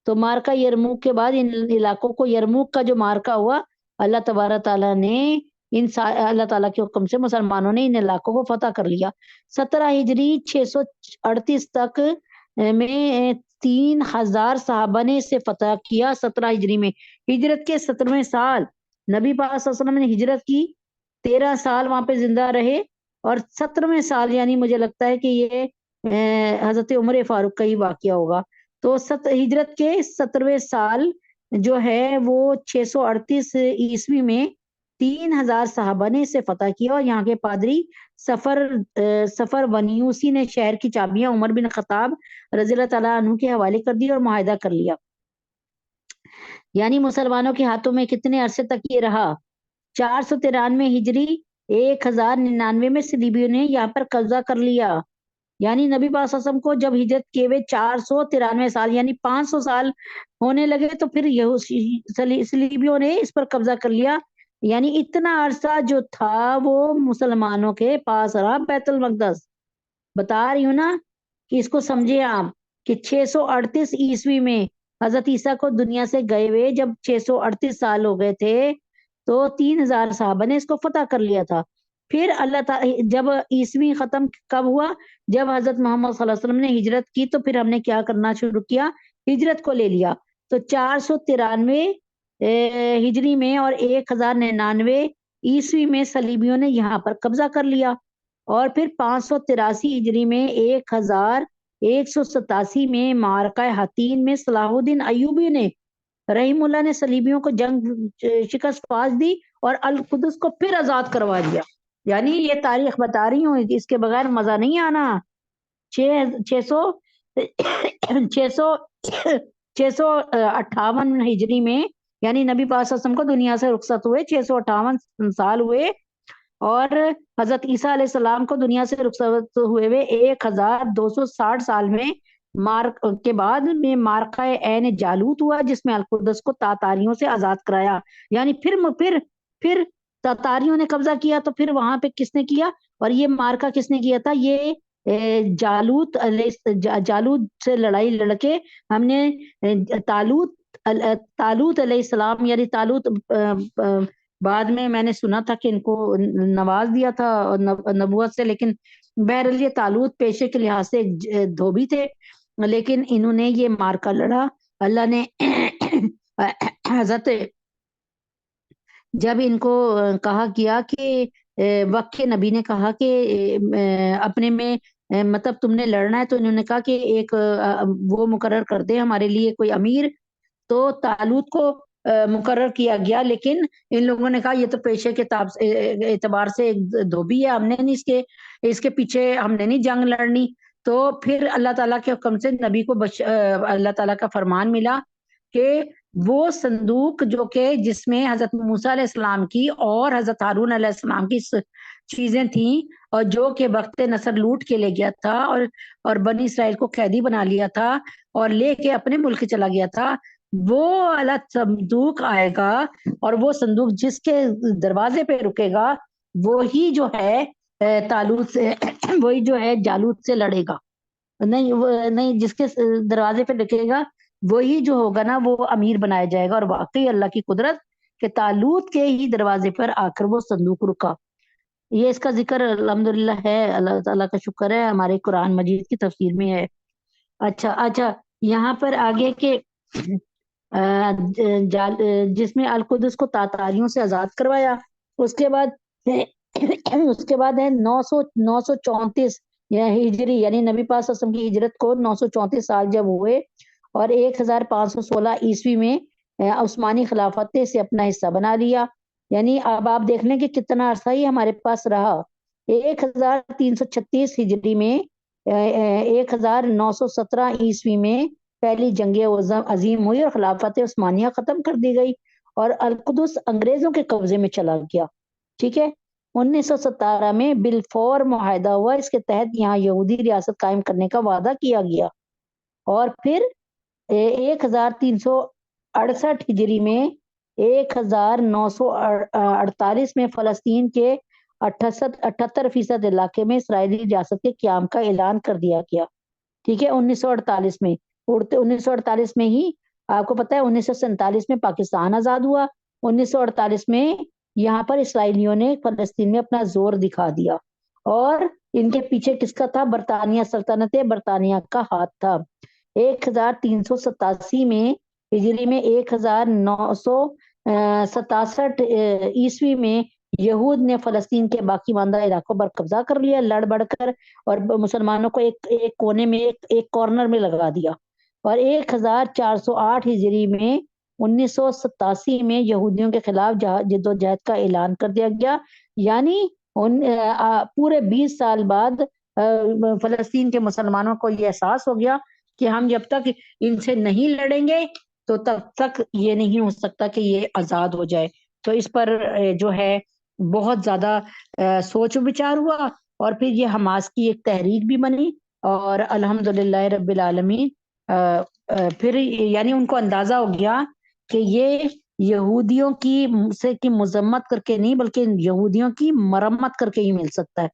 تو مارکا یرموک کے بعد ان علاقوں کو، یرموک کا جو مارکا ہوا، اللہ تبارک تعالیٰ نے اللہ تعالیٰ کے حکم سے مسلمانوں نے ان علاقوں کو فتح کر لیا. 17 ہجری 638 تک میں 3000 صحابہ نے اسے فتح کیا. 17 ہجری میں ہجرت کے 17ویں سال نبی پاک صلی اللہ علیہ وسلم نے ہجرت کی، 13 سال وہاں پہ زندہ رہے، اور 17ویں سال یعنی مجھے لگتا ہے کہ یہ حضرت عمر فاروق کا ہی واقعہ ہوگا. تو ہجرت کے 17ویں سال جو ہے وہ 638 عیسوی میں 3000 صحابہ نے اسے فتح کیا، اور یہاں کے پادری سفر ونیوسی نے شہر کی چابیاں عمر بن خطاب رضی اللہ تعالیٰ عنہ کے حوالے کر دی اور معاہدہ کر لیا. یعنی مسلمانوں کے ہاتھوں میں کتنے عرصے تک یہ رہا؟ 493 ہجری 1099 میں صلیبیوں نے یہاں پر قبضہ کر لیا. یعنی نبی پاک صلی اللہ علیہ وسلم کو جب ہجرت کیے ہوئے 493 سال یعنی 500 سال ہونے لگے تو پھر صلیبیوں نے اس پر قبضہ کر لیا. یعنی اتنا عرصہ جو تھا وہ مسلمانوں کے پاس رہا بیت المقدس. بتا رہی ہوں نا کہ اس کو سمجھے آپ کہ 638 عیسوی میں حضرت عیسیٰ کو دنیا سے گئے ہوئے جب 638 سال ہو گئے تھے تو 3000 صحابہ نے اس کو فتح کر لیا تھا. پھر اللہ تعالیٰ جب عیسوی ختم کب ہوا؟ جب حضرت محمد صلی اللہ علیہ وسلم نے ہجرت کی تو پھر ہم نے کیا کرنا شروع کیا؟ ہجرت کو لے لیا. تو 493 ہجری میں اور 1099 عیسوی میں صلیبیوں نے یہاں پر قبضہ کر لیا، اور پھر 583 ہجری میں 1187 میں معرکہ حطین میں صلاح الدین ایوبی نے رحیم اللہ نے صلیبیوں کو جنگ شکست پاس دی اور القدس کو پھر آزاد کروا دیا. یعنی یہ تاریخ بتا رہی ہوں، اس کے بغیر مزہ نہیں آنا. 658 ہجری میں یعنی نبی پاک صلی اللہ علیہ وسلم کو دنیا سے رخصت ہوئے 658 سال ہوئے، اور حضرت عیسیٰ علیہ السلام کو دنیا سے رخصت ہوئے 1260 سال میں کے بعد میں مارکہ عین جالوت ہوا، جس میں القدس کو تاتاریوں سے آزاد کرایا. یعنی پھر تاتاریوں نے قبضہ کیا تو پھر وہاں پہ کس نے کیا؟ اور یہ مارکہ کس نے کیا تھا؟ یہ جالوت سے لڑائی لڑ کے ہم نے طالوت علیہ السلام، یعنی طالوت بعد میں نے سنا تھا کہ ان کو نواز دیا تھا نبوت سے، لیکن بہرحال یہ طالوت پیشے کے لحاظ سے دھوبی تھے، لیکن انہوں نے یہ مارکا لڑا. اللہ نے حضرت جب ان کو کہا کیا کہ وقت کے نبی نے کہا کہ اپنے میں مطلب تم نے لڑنا ہے، تو انہوں نے کہا کہ ایک وہ مقرر کر دے ہمارے لیے کوئی امیر. تو طالوت کو مقرر کیا گیا، لیکن ان لوگوں نے کہا یہ تو پیشے کے اعتبار سے ایک دھوبی ہے، ہم نے نہیں اس کے پیچھے ہم نے نہیں جنگ لڑنی. تو پھر اللہ تعالیٰ کے حکم سے نبی کو اللہ تعالیٰ کا فرمان ملا کہ وہ صندوق جو کہ جس میں حضرت موسیٰ علیہ السلام کی اور حضرت ہارون علیہ السلام کی چیزیں تھیں، اور جو کہ وقت نصر لوٹ کے لے گیا تھا اور بنی اسرائیل کو قیدی بنا لیا تھا اور لے کے اپنے ملک چلا گیا تھا، وہ اللہ صندوق آئے گا، اور وہ صندوق جس کے دروازے پہ رکے گا وہی جو ہے طالوت سے وہی جو ہے جالوت سے لڑے گا. نہیں جس کے دروازے پہ رکے گا وہی جو ہوگا نا وہ امیر بنایا جائے گا. اور واقعی اللہ کی قدرت کہ طالوت کے ہی دروازے پر آ کر وہ صندوق رکا. یہ اس کا ذکر الحمدللہ ہے، اللہ تعالیٰ کا شکر ہے، ہمارے قرآن مجید کی تفسیر میں ہے. اچھا یہاں پر آگے کے جس میں القدس کو تاتاریوں سے آزاد کروایا. اس کے بعد ہے 934 ہجری، یعنی نبی پاک صلی اللہ علیہ وسلم کی ہجرت کو 934 سال جب ہوئے اور 1516 عیسوی میں عثمانی خلافت نے اسے اپنا حصہ بنا لیا. یعنی اب آپ دیکھ لیں کہ کتنا عرصہ ہی ہمارے پاس رہا. 1336 ہجری میں 1917 عیسوی میں پہلی جنگ عظیم ہوئی اور خلافت عثمانیہ ختم کر دی گئی اور القدس انگریزوں کے قبضے میں چلا گیا. ٹھیک ہے. 1917 میں بالفور معاہدہ ہوا، اس کے تحت یہاں یہودی ریاست قائم کرنے کا وعدہ کیا گیا. اور پھر 1368 ہجری میں 1948 میں فلسطین کے 78% علاقے میں اسرائیلی ریاست کے قیام کا اعلان کر دیا گیا. ٹھیک ہے. 1948 میں ہی آپ کو پتا ہے 1947 میں پاکستان آزاد ہوا. 1948 میں یہاں پر اسرائیلیوں نے فلسطین میں اپنا زور دکھا دیا اور ان کے پیچھے کس کا تھا؟ برطانیہ سلطنت برطانیہ کا ہاتھ تھا. 1387 میں ہجری میں 1967 عیسوی میں یہود نے فلسطین کے باقی ماندہ علاقوں پر قبضہ کر لیا لڑ بڑھ کر اور مسلمانوں کو ایک کونے میں ایک کارنر میں لگا دیا. اور 1408 ہجری میں 1987 میں یہودیوں کے خلاف جد و جہد کا اعلان کر دیا گیا. یعنی پورے 20 سال بعد فلسطین کے مسلمانوں کو یہ احساس ہو گیا کہ ہم جب تک ان سے نہیں لڑیں گے تو تب تک یہ نہیں ہو سکتا کہ یہ آزاد ہو جائے. تو اس پر جو ہے بہت زیادہ سوچ و بچار ہوا اور پھر یہ حماس کی ایک تحریک بھی بنی اور الحمدللہ رب العالمین پھر یعنی ان کو اندازہ ہو گیا کہ یہ یہودیوں کی مذمت کر کے نہیں بلکہ یہودیوں کی مرمت کر کے ہی مل سکتا ہے.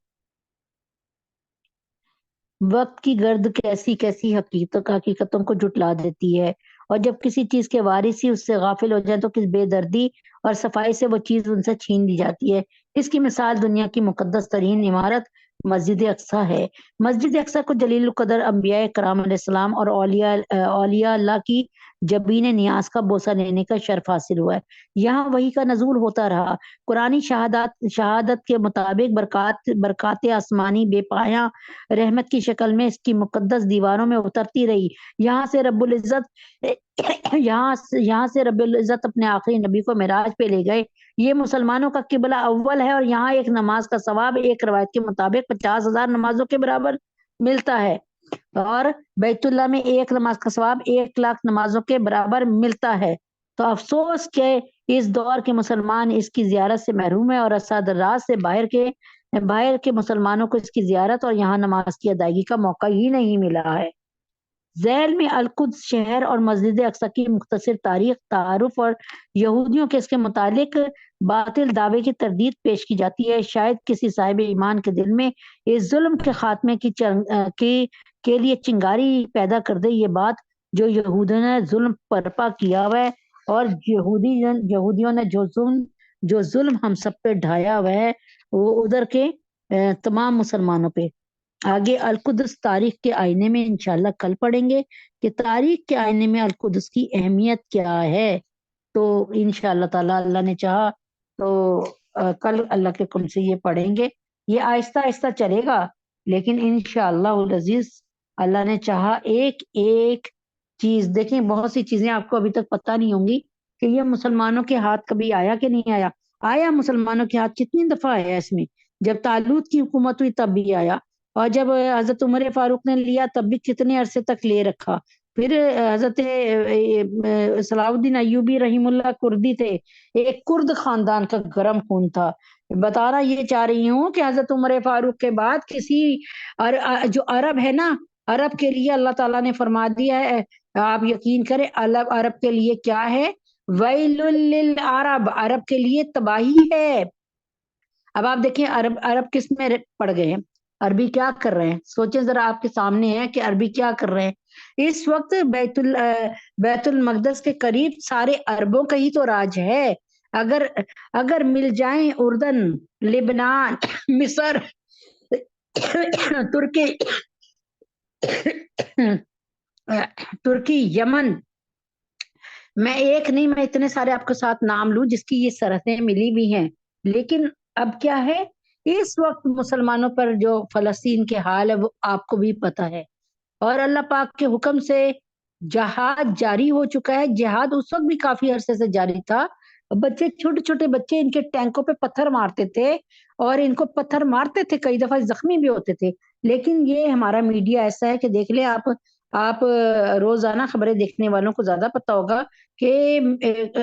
وقت کی گرد کیسی کیسی حقیقتوں کو جھٹلا دیتی ہے اور جب کسی چیز کے وارث ہی اس سے غافل ہو جائے تو کس بے دردی اور صفائی سے وہ چیز ان سے چھین لی جاتی ہے. اس کی مثال دنیا کی مقدس ترین عمارت مسجد اقصی ہے. مسجد اقصی کو جلیل القدر انبیاء کرام علیہ السلام اور اولیاء اللہ کی جبین نیاز کا بوسہ لینے کا شرف حاصل ہوا ہے. یہاں وحی کا نزول ہوتا رہا. قرآنی شہادت کے مطابق برکات آسمانی بے پایاں رحمت کی شکل میں اس کی مقدس دیواروں میں اترتی رہی. یہاں سے رب العزت اپنے آخری نبی کو معراج پہ لے گئے. یہ مسلمانوں کا قبلہ اول ہے اور یہاں ایک نماز کا ثواب ایک روایت کے مطابق 50,000 نمازوں کے برابر ملتا ہے اور بیت اللہ میں ایک نماز کا ثواب 1,00,000 نمازوں کے برابر ملتا ہے. تو افسوس کہ اس دور کے مسلمان اس کی زیارت سے محروم ہے اور اسد راز سے باہر کے مسلمانوں کو اس کی زیارت اور یہاں نماز کی ادائیگی کا موقع ہی نہیں ملا ہے. ذیل میں القدس شہر اور مسجد اقصی کی مختصر تاریخ تعارف اور یہودیوں کے اس کے متعلق باطل دعوے کی تردید پیش کی جاتی ہے. شاید کسی صاحب ایمان کے دل میں اس ظلم کے خاتمے کے لیے چنگاری پیدا کر دے یہ بات جو یہودیوں نے ظلم برپا کیا ہوا ہے اور یہودیوں نے جو ظلم ہم سب پہ ڈھایا ہوا ہے وہ ادھر کے تمام مسلمانوں پہ. آگے القدس تاریخ کے آئینے میں انشاءاللہ کل پڑھیں گے کہ تاریخ کے آئینے میں القدس کی اہمیت کیا ہے. تو انشاءاللہ تعالی اللہ نے چاہا تو کل اللہ کے حکم سے یہ پڑھیں گے. یہ آہستہ آہستہ چلے گا لیکن انشاءاللہ العزیز اللہ نے چاہا ایک ایک چیز دیکھیں. بہت سی چیزیں آپ کو ابھی تک پتہ نہیں ہوں گی کہ یہ مسلمانوں کے ہاتھ کبھی آیا کہ نہیں آیا مسلمانوں کے ہاتھ کتنی دفعہ آیا. اس میں جب طالوت کی حکومت ہوئی تب بھی آیا اور جب حضرت عمر فاروق نے لیا تب بھی کتنے عرصے تک لے رکھا. پھر حضرت صلاح الدین ایوبی رحیم اللہ کردی تھے. ایک کرد خاندان کا گرم خون تھا. بتانا یہ چاہ رہی ہوں کہ حضرت عمر فاروق کے بعد کسی جو عرب ہے نا عرب کے لیے اللہ تعالیٰ نے فرما دیا ہے آپ یقین کریں عرب کے لیے کیا ہے ویل للعرب عرب کے لیے تباہی ہے. اب آپ دیکھیں عرب کس میں پڑ گئے ہیں. عربی کیا کر رہے ہیں سوچیں ذرا آپ کے سامنے ہے کہ عربی کیا کر رہے ہیں. اس وقت بیت المقدس کے قریب سارے عربوں کا ہی تو راج ہے. اگر مل جائیں اردن لبنان مصر ترکی یمن میں ایک نہیں میں اتنے سارے آپ کے ساتھ نام لوں جس کی یہ سرحدیں ملی بھی ہیں. لیکن اب کیا ہے اس وقت مسلمانوں پر جو فلسطین کے حال ہے وہ آپ کو بھی پتہ ہے اور اللہ پاک کے حکم سے جہاد جاری ہو چکا ہے. جہاد اس وقت بھی کافی عرصے سے جاری تھا. بچے چھوٹے چھوٹے بچے ان کے ٹینکوں پہ پتھر مارتے تھے اور ان کو پتھر مارتے تھے کئی دفعہ زخمی بھی ہوتے تھے. لیکن یہ ہمارا میڈیا ایسا ہے کہ دیکھ لیں آپ آپ روزانہ خبریں دیکھنے والوں کو زیادہ پتا ہوگا کہ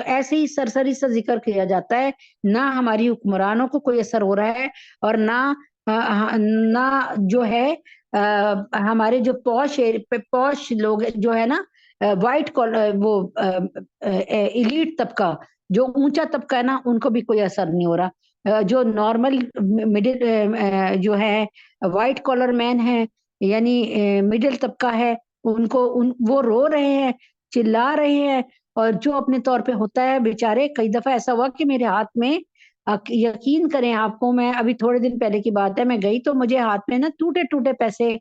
ایسے ہی سرسری سے ذکر کیا جاتا ہے، نہ ہماری حکمرانوں کو کوئی اثر ہو رہا ہے، اور نہ جو ہے ہمارے جو پوش لوگ جو ہے نا، وائٹ وہ ایلیٹ طبقہ، جو اونچا طبقہ ہے نا، ان کو بھی کوئی اثر نہیں ہو رہا۔ جو نارمل مڈل جو ہے وائٹ کالر مین ہے، یعنی مڈل طبقہ ہے، وہ رو رہے ہیں، چلا رہے ہیں، اور جو اپنے طور پہ ہوتا ہے بیچارے، کئی دفعہ ایسا ہوا کہ میرے ہاتھ میں، یقین کریں آپ کو، میں ابھی تھوڑے دن پہلے کی بات ہے، میں گئی تو مجھے ہاتھ میں نا ٹوٹے ٹوٹے پیسے،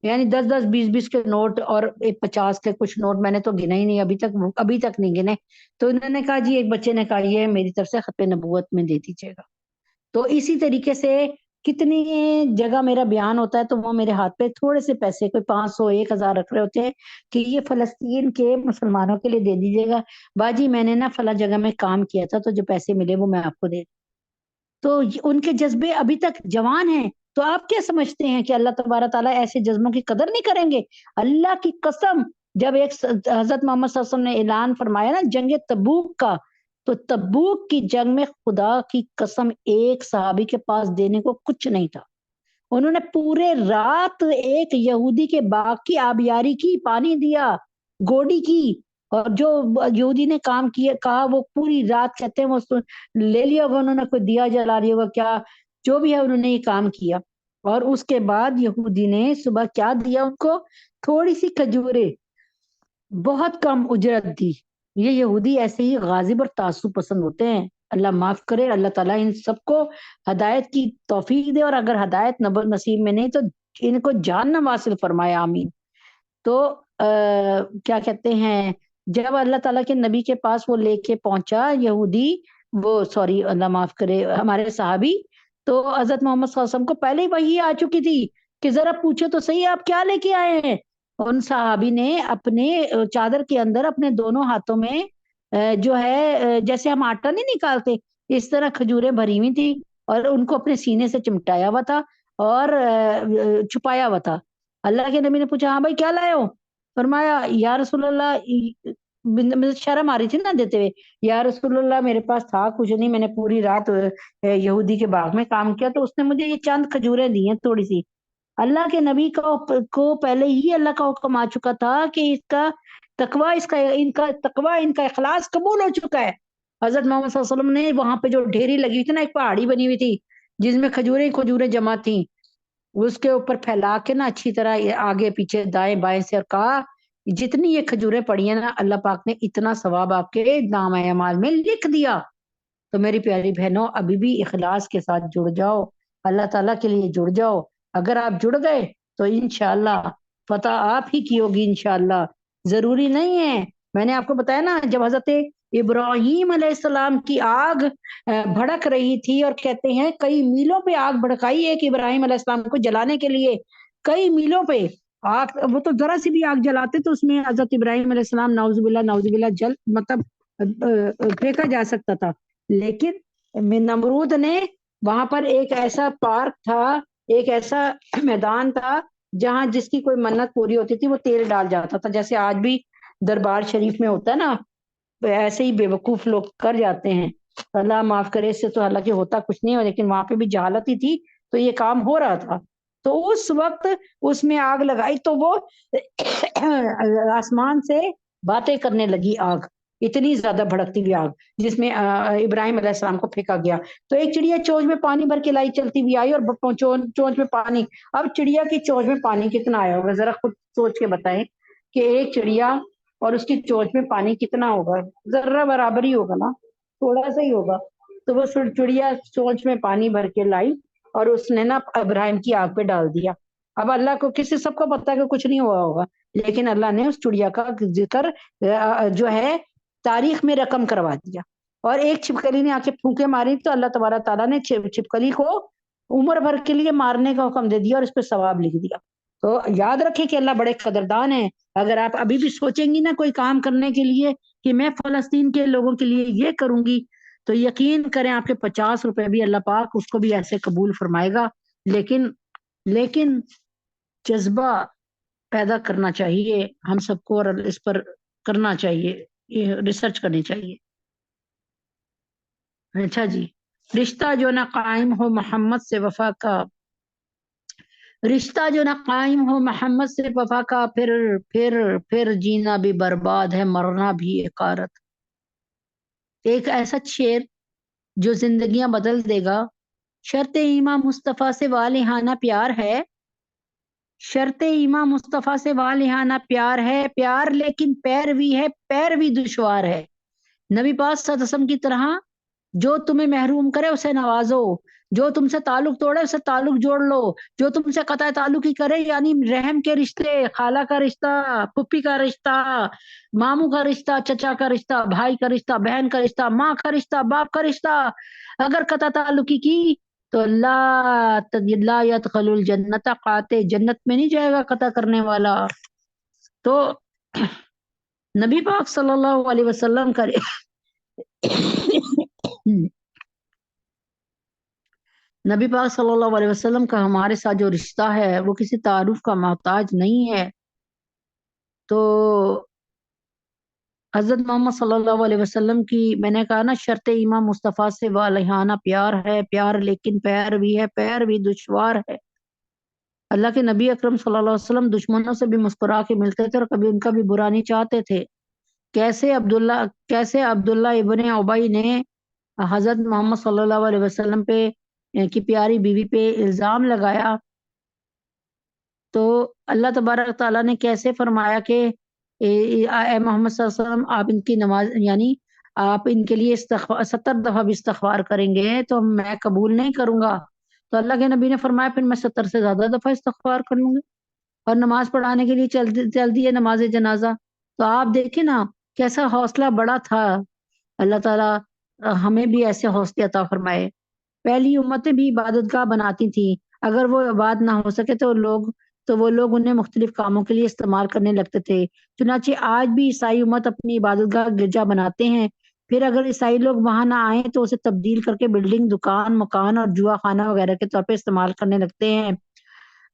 یعنی 10 10 20 20 کے نوٹ اور ایک 50 کے کچھ نوٹ، میں نے تو گنے ہی نہیں ابھی تک نہیں گنے۔ تو انہوں نے کہا جی، ایک بچے نے کہا یہ میری طرف سے ختم نبوت میں دے دیجیے گا۔ تو اسی طریقے سے کتنی جگہ میرا بیان ہوتا ہے تو وہ میرے ہاتھ پہ تھوڑے سے پیسے، کوئی 500 1000 رکھ رہے ہوتے ہیں کہ یہ فلسطین کے مسلمانوں کے لیے دے دیجیے گا باجی، میں نے نا فلاں جگہ میں کام کیا تھا، تو جو پیسے ملے وہ میں آپ کو دے۔ تو ان کے جذبے ابھی تک جوان ہیں۔ تو آپ کیا سمجھتے ہیں کہ اللہ تبارک تعالیٰ ایسے جذبوں کی قدر نہیں کریں گے؟ اللہ کی قسم، جب حضرت محمد صلی اللہ علیہ وسلم نے اعلان فرمایا نا جنگ تبوک کا، تو تبوک کی جنگ میں خدا کی قسم ایک صحابی کے پاس دینے کو کچھ نہیں تھا، انہوں نے پورے رات ایک یہودی کے باغ کی آبیاری کی، پانی دیا، گوڈی کی، اور جو یہودی نے کام کیا کہا وہ پوری رات کہتے ہیں وہ لے لیا ہوگا انہوں نے، کوئی دیا جلا لیا ہوگا، کیا جو بھی ہے انہوں نے یہ کام کیا۔ اور اس کے بعد یہودی نے صبح کیا دیا ان کو؟ تھوڑی سی کھجورے، بہت کم اجرت دی۔ یہ یہودی ایسے ہی غاضب اور تعصب پسند ہوتے ہیں، اللہ معاف کرے، اللہ تعالیٰ ان سب کو ہدایت کی توفیق دے، اور اگر ہدایت نصیب میں نہیں تو ان کو جہنم حاصل فرمائے، آمین۔ تو کیا کہتے ہیں، جب اللہ تعالیٰ کے نبی کے پاس وہ لے کے پہنچا یہودی، وہ سوری اللہ معاف کرے ہمارے صحابی، تو حضرت محمد صلی اللہ علیہ وسلم کو پہلے ہی وحی آ چکی تھی کہ ذرا پوچھو تو صحیح آپ کیا لے کے آئے ہیں۔ ان صحابی نے اپنے چادر کے اندر اپنے دونوں ہاتھوں میں جو ہے جیسے ہم آٹا نہیں نکالتے، اس طرح کھجوریں بھری ہوئی تھی، اور ان کو اپنے سینے سے چمٹایا ہوا تھا اور چھپایا ہوا تھا۔ اللہ کے نبی نے پوچھا ہاں بھائی کیا لائے ہو؟ فرمایا یا رسول اللہ، مجھے شرم آ رہی تھی نا دیتے ہوئے، یا رسول اللہ میرے پاس تھا کچھ نہیں، میں نے پوری رات یہودی کے باغ میں کام کیا، تو اس نے مجھے یہ چند کھجوریں دی ہیں تھوڑی سی۔ اللہ کے نبی کو پہلے ہی اللہ کا حکم آ چکا تھا کہ اس کا تقوی، ان کا اخلاص قبول ہو چکا ہے۔ حضرت محمد صلی اللہ علیہ وسلم نے وہاں پہ جو ڈھیری لگی ہوئی تھی نا، ایک پہاڑی بنی ہوئی تھی جس میں کھجوریں جمع تھیں، اس کے اوپر پھیلا کے نا اچھی طرح آگے پیچھے دائیں بائیں سے، اور کہا جتنی یہ کھجوریں پڑی ہیں نا، اللہ پاک نے اتنا ثواب آپ کے نام اعمال میں لکھ دیا۔ تو میری پیاری بہنوں، ابھی بھی اخلاص کے ساتھ جڑ جاؤ، اللہ تعالیٰ کے لیے جڑ جاؤ۔ اگر آپ جڑ گئے تو انشاءاللہ فتح آپ ہی کی ہوگی انشاءاللہ۔ ضروری نہیں ہے، میں نے آپ کو بتایا نا، جب حضرت ابراہیم علیہ السلام کی آگ بھڑک رہی تھی، اور کہتے ہیں کئی میلوں پہ آگ بھڑکائی ہے کہ ابراہیم علیہ السلام کو جلانے کے لیے، کئی میلوں پہ آگ، وہ تو ذرا سی بھی آگ جلاتے تو اس میں حضرت ابراہیم علیہ السلام نعوذ باللہ جل مطلب پھینکا جا سکتا تھا، لیکن نمرود نے وہاں پر ایک ایسا پارک تھا، ایک ایسا میدان تھا جہاں جس کی کوئی منت پوری ہوتی تھی وہ تیل ڈال جاتا تھا، جیسے آج بھی دربار شریف میں ہوتا ہے نا، ایسے ہی بے وقوف لوگ کر جاتے ہیں، اللہ معاف کرے، اس سے تو حالانکہ ہوتا کچھ نہیں ہو، لیکن وہاں پہ بھی جہالت ہی تھی تو یہ کام ہو رہا تھا۔ تو اس وقت اس میں آگ لگائی تو وہ آسمان سے باتیں کرنے لگی آگ، اتنی زیادہ بھڑکتی ہوئی آگ جس میں ابراہیم علیہ السلام کو پھینکا گیا۔ تو ایک چڑیا چونچ میں پانی بھر کے لائی، چلتی ہوئی آئی، اور چونچ میں پانی، اب چڑیا کی چونچ میں پانی کتنا آیا ہوگا ذرا خود سوچ کے بتائیں کہ ایک چڑیا اور اس کی چونچ میں پانی کتنا ہوگا؟ ذرہ برابر ہی ہوگا نا، تھوڑا سا ہی ہوگا۔ تو وہ چڑیا چونچ میں پانی بھر کے لائی اور اس نے نا ابراہیم کی آگ پہ ڈال دیا۔ اب اللہ کو کسی سب کو پتا ہے کہ کچھ نہیں ہوا ہوگا، لیکن اللہ نے اس چڑیا کا ذکر جو ہے تاریخ میں رقم کروا دیا، اور ایک چھپکلی نے آ کے پھونکے ماری تو اللہ تبارک تعالیٰ نے چھپکلی کو عمر بھر کے لیے مارنے کا حکم دے دیا اور اس پہ ثواب لکھ دیا۔ تو یاد رکھیں کہ اللہ بڑے قدردان ہیں۔ اگر آپ ابھی بھی سوچیں گی نا کوئی کام کرنے کے لیے کہ میں فلسطین کے لوگوں کے لیے یہ کروں گی، تو یقین کریں آپ کے 50 روپے بھی اللہ پاک اس کو بھی ایسے قبول فرمائے گا، لیکن جذبہ پیدا کرنا چاہیے ہم سب کو، اور اس پر کرنا چاہیے، یہ ریسرچ کرنی چاہیے۔ اچھا جی، رشتہ جو نہ قائم ہو محمد سے وفا کا، رشتہ جو نہ قائم ہو محمد سے وفا کا، پھر جینا بھی برباد ہے، مرنا بھی حقارت۔ ایک ایسا شعر جو زندگیاں بدل دے گا۔ شرط ایماں مصطفیٰ سے والہانہ پیار ہے، شرط ایماں مصطفیٰ سے والہانہ پیار ہے، پیار لیکن پیروی ہے، پیروی دشوار ہے۔ نبی پاک صلی اللہ علیہ وسلم کی طرح جو تمہیں محروم کرے اسے نوازو، جو تم سے تعلق توڑے اسے تعلق جوڑ لو، جو تم سے قطع تعلق ہی کرے یعنی رحم کے رشتے، خالہ کا رشتہ، پھپھی کا رشتہ، ماموں کا رشتہ، چچا کا رشتہ، بھائی کا رشتہ، بہن کا رشتہ، ماں کا رشتہ، باپ کا رشتہ، اگر قطع تعلقی کی تو لا يدخل الجنت، قاطع جنت میں نہیں جائے گا قطع کرنے والا۔ تو نبی پاک صلی اللہ علیہ وسلم کا نبی پاک صلی اللہ علیہ وسلم کا ہمارے ساتھ جو رشتہ ہے وہ کسی تعارف کا محتاج نہیں ہے۔ تو حضرت محمد صلی اللہ علیہ وسلم کی میں نے کہا نا، شرط ایماں مصطفیٰ سے والہانہ پیار ہے، پیار لیکن پیروی ہے، پیروی دشوار ہے۔ اللہ کے نبی اکرم صلی اللہ علیہ وسلم دشمنوں سے بھی مسکرا کے ملتے تھے اور کبھی ان کا بھی برا نہیں چاہتے تھے۔ کیسے عبداللہ ابن ابی نے حضرت محمد صلی اللہ علیہ وسلم پہ کی پیاری بیوی پہ الزام لگایا، تو اللہ تبارک تعالیٰ نے کیسے فرمایا کہ اے محمد صلی اللہ علیہ وسلم آپ ان کی نماز یعنی آپ ان کے لیے 70 دفعہ بھی استغفار کریں گے تو میں قبول نہیں کروں گا۔ تو اللہ کے نبی نے فرمایا پھر میں 70 سے زیادہ دفعہ استغفار کر لوں گی، اور نماز پڑھانے کے لیے چل دی ہے نماز جنازہ۔ تو آپ دیکھیں نا کیسا حوصلہ بڑا تھا۔ اللہ تعالیٰ ہمیں بھی ایسے حوصلے عطا فرمائے۔ پہلی امتیں بھی عبادت گاہ بناتی تھیں، اگر وہ آباد نہ ہو سکے تو وہ لوگ انہیں مختلف کاموں کے لیے استعمال کرنے لگتے تھے۔ چنانچہ آج بھی عیسائی امت اپنی عبادت گاہ گرجا بناتے ہیں، پھر اگر عیسائی لوگ وہاں نہ آئیں تو اسے تبدیل کر کے بلڈنگ، دکان، مکان اور جوا خانہ وغیرہ کے طور پہ استعمال کرنے لگتے ہیں۔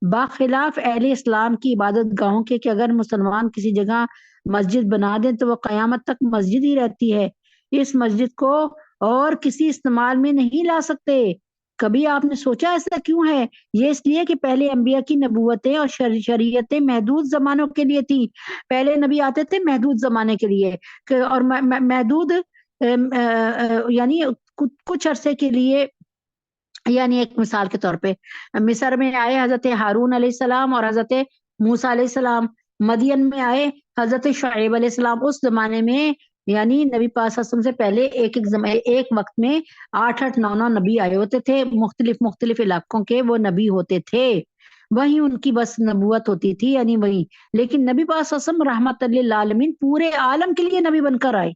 باخلاف اہل اسلام کی عبادت گاہوں کے کہ اگر مسلمان کسی جگہ مسجد بنا دیں تو وہ قیامت تک مسجد ہی رہتی ہے، اس مسجد کو اور کسی استعمال میں نہیں لا سکتے۔ کبھی آپ نے سوچا ایسا کیوں ہے؟ یہ اس لیے کہ پہلے انبیاء کی نبوتیں اور شریعتیں محدود زمانوں کے لیے تھی۔ پہلے نبی آتے تھے محدود زمانے کے لیے، اور محدود یعنی کچھ عرصے کے لیے، یعنی ایک مثال کے طور پہ مصر میں آئے حضرت ہارون علیہ السلام اور حضرت موسیٰ علیہ السلام، مدین میں آئے حضرت شعیب علیہ السلام۔ اس زمانے میں یعنی نبی پاک صلی اللہ علیہ وسلم سے پہلے ایک وقت میں 8 نبی آئے ہوتے تھے، مختلف علاقوں کے وہ نبی ہوتے تھے، وہی ان کی بس نبوت ہوتی تھی، یعنی وہی۔ لیکن نبی پاک صلی اللہ علیہ وسلم رحمت للعالمین پورے عالم کے لیے نبی بن کر آئے۔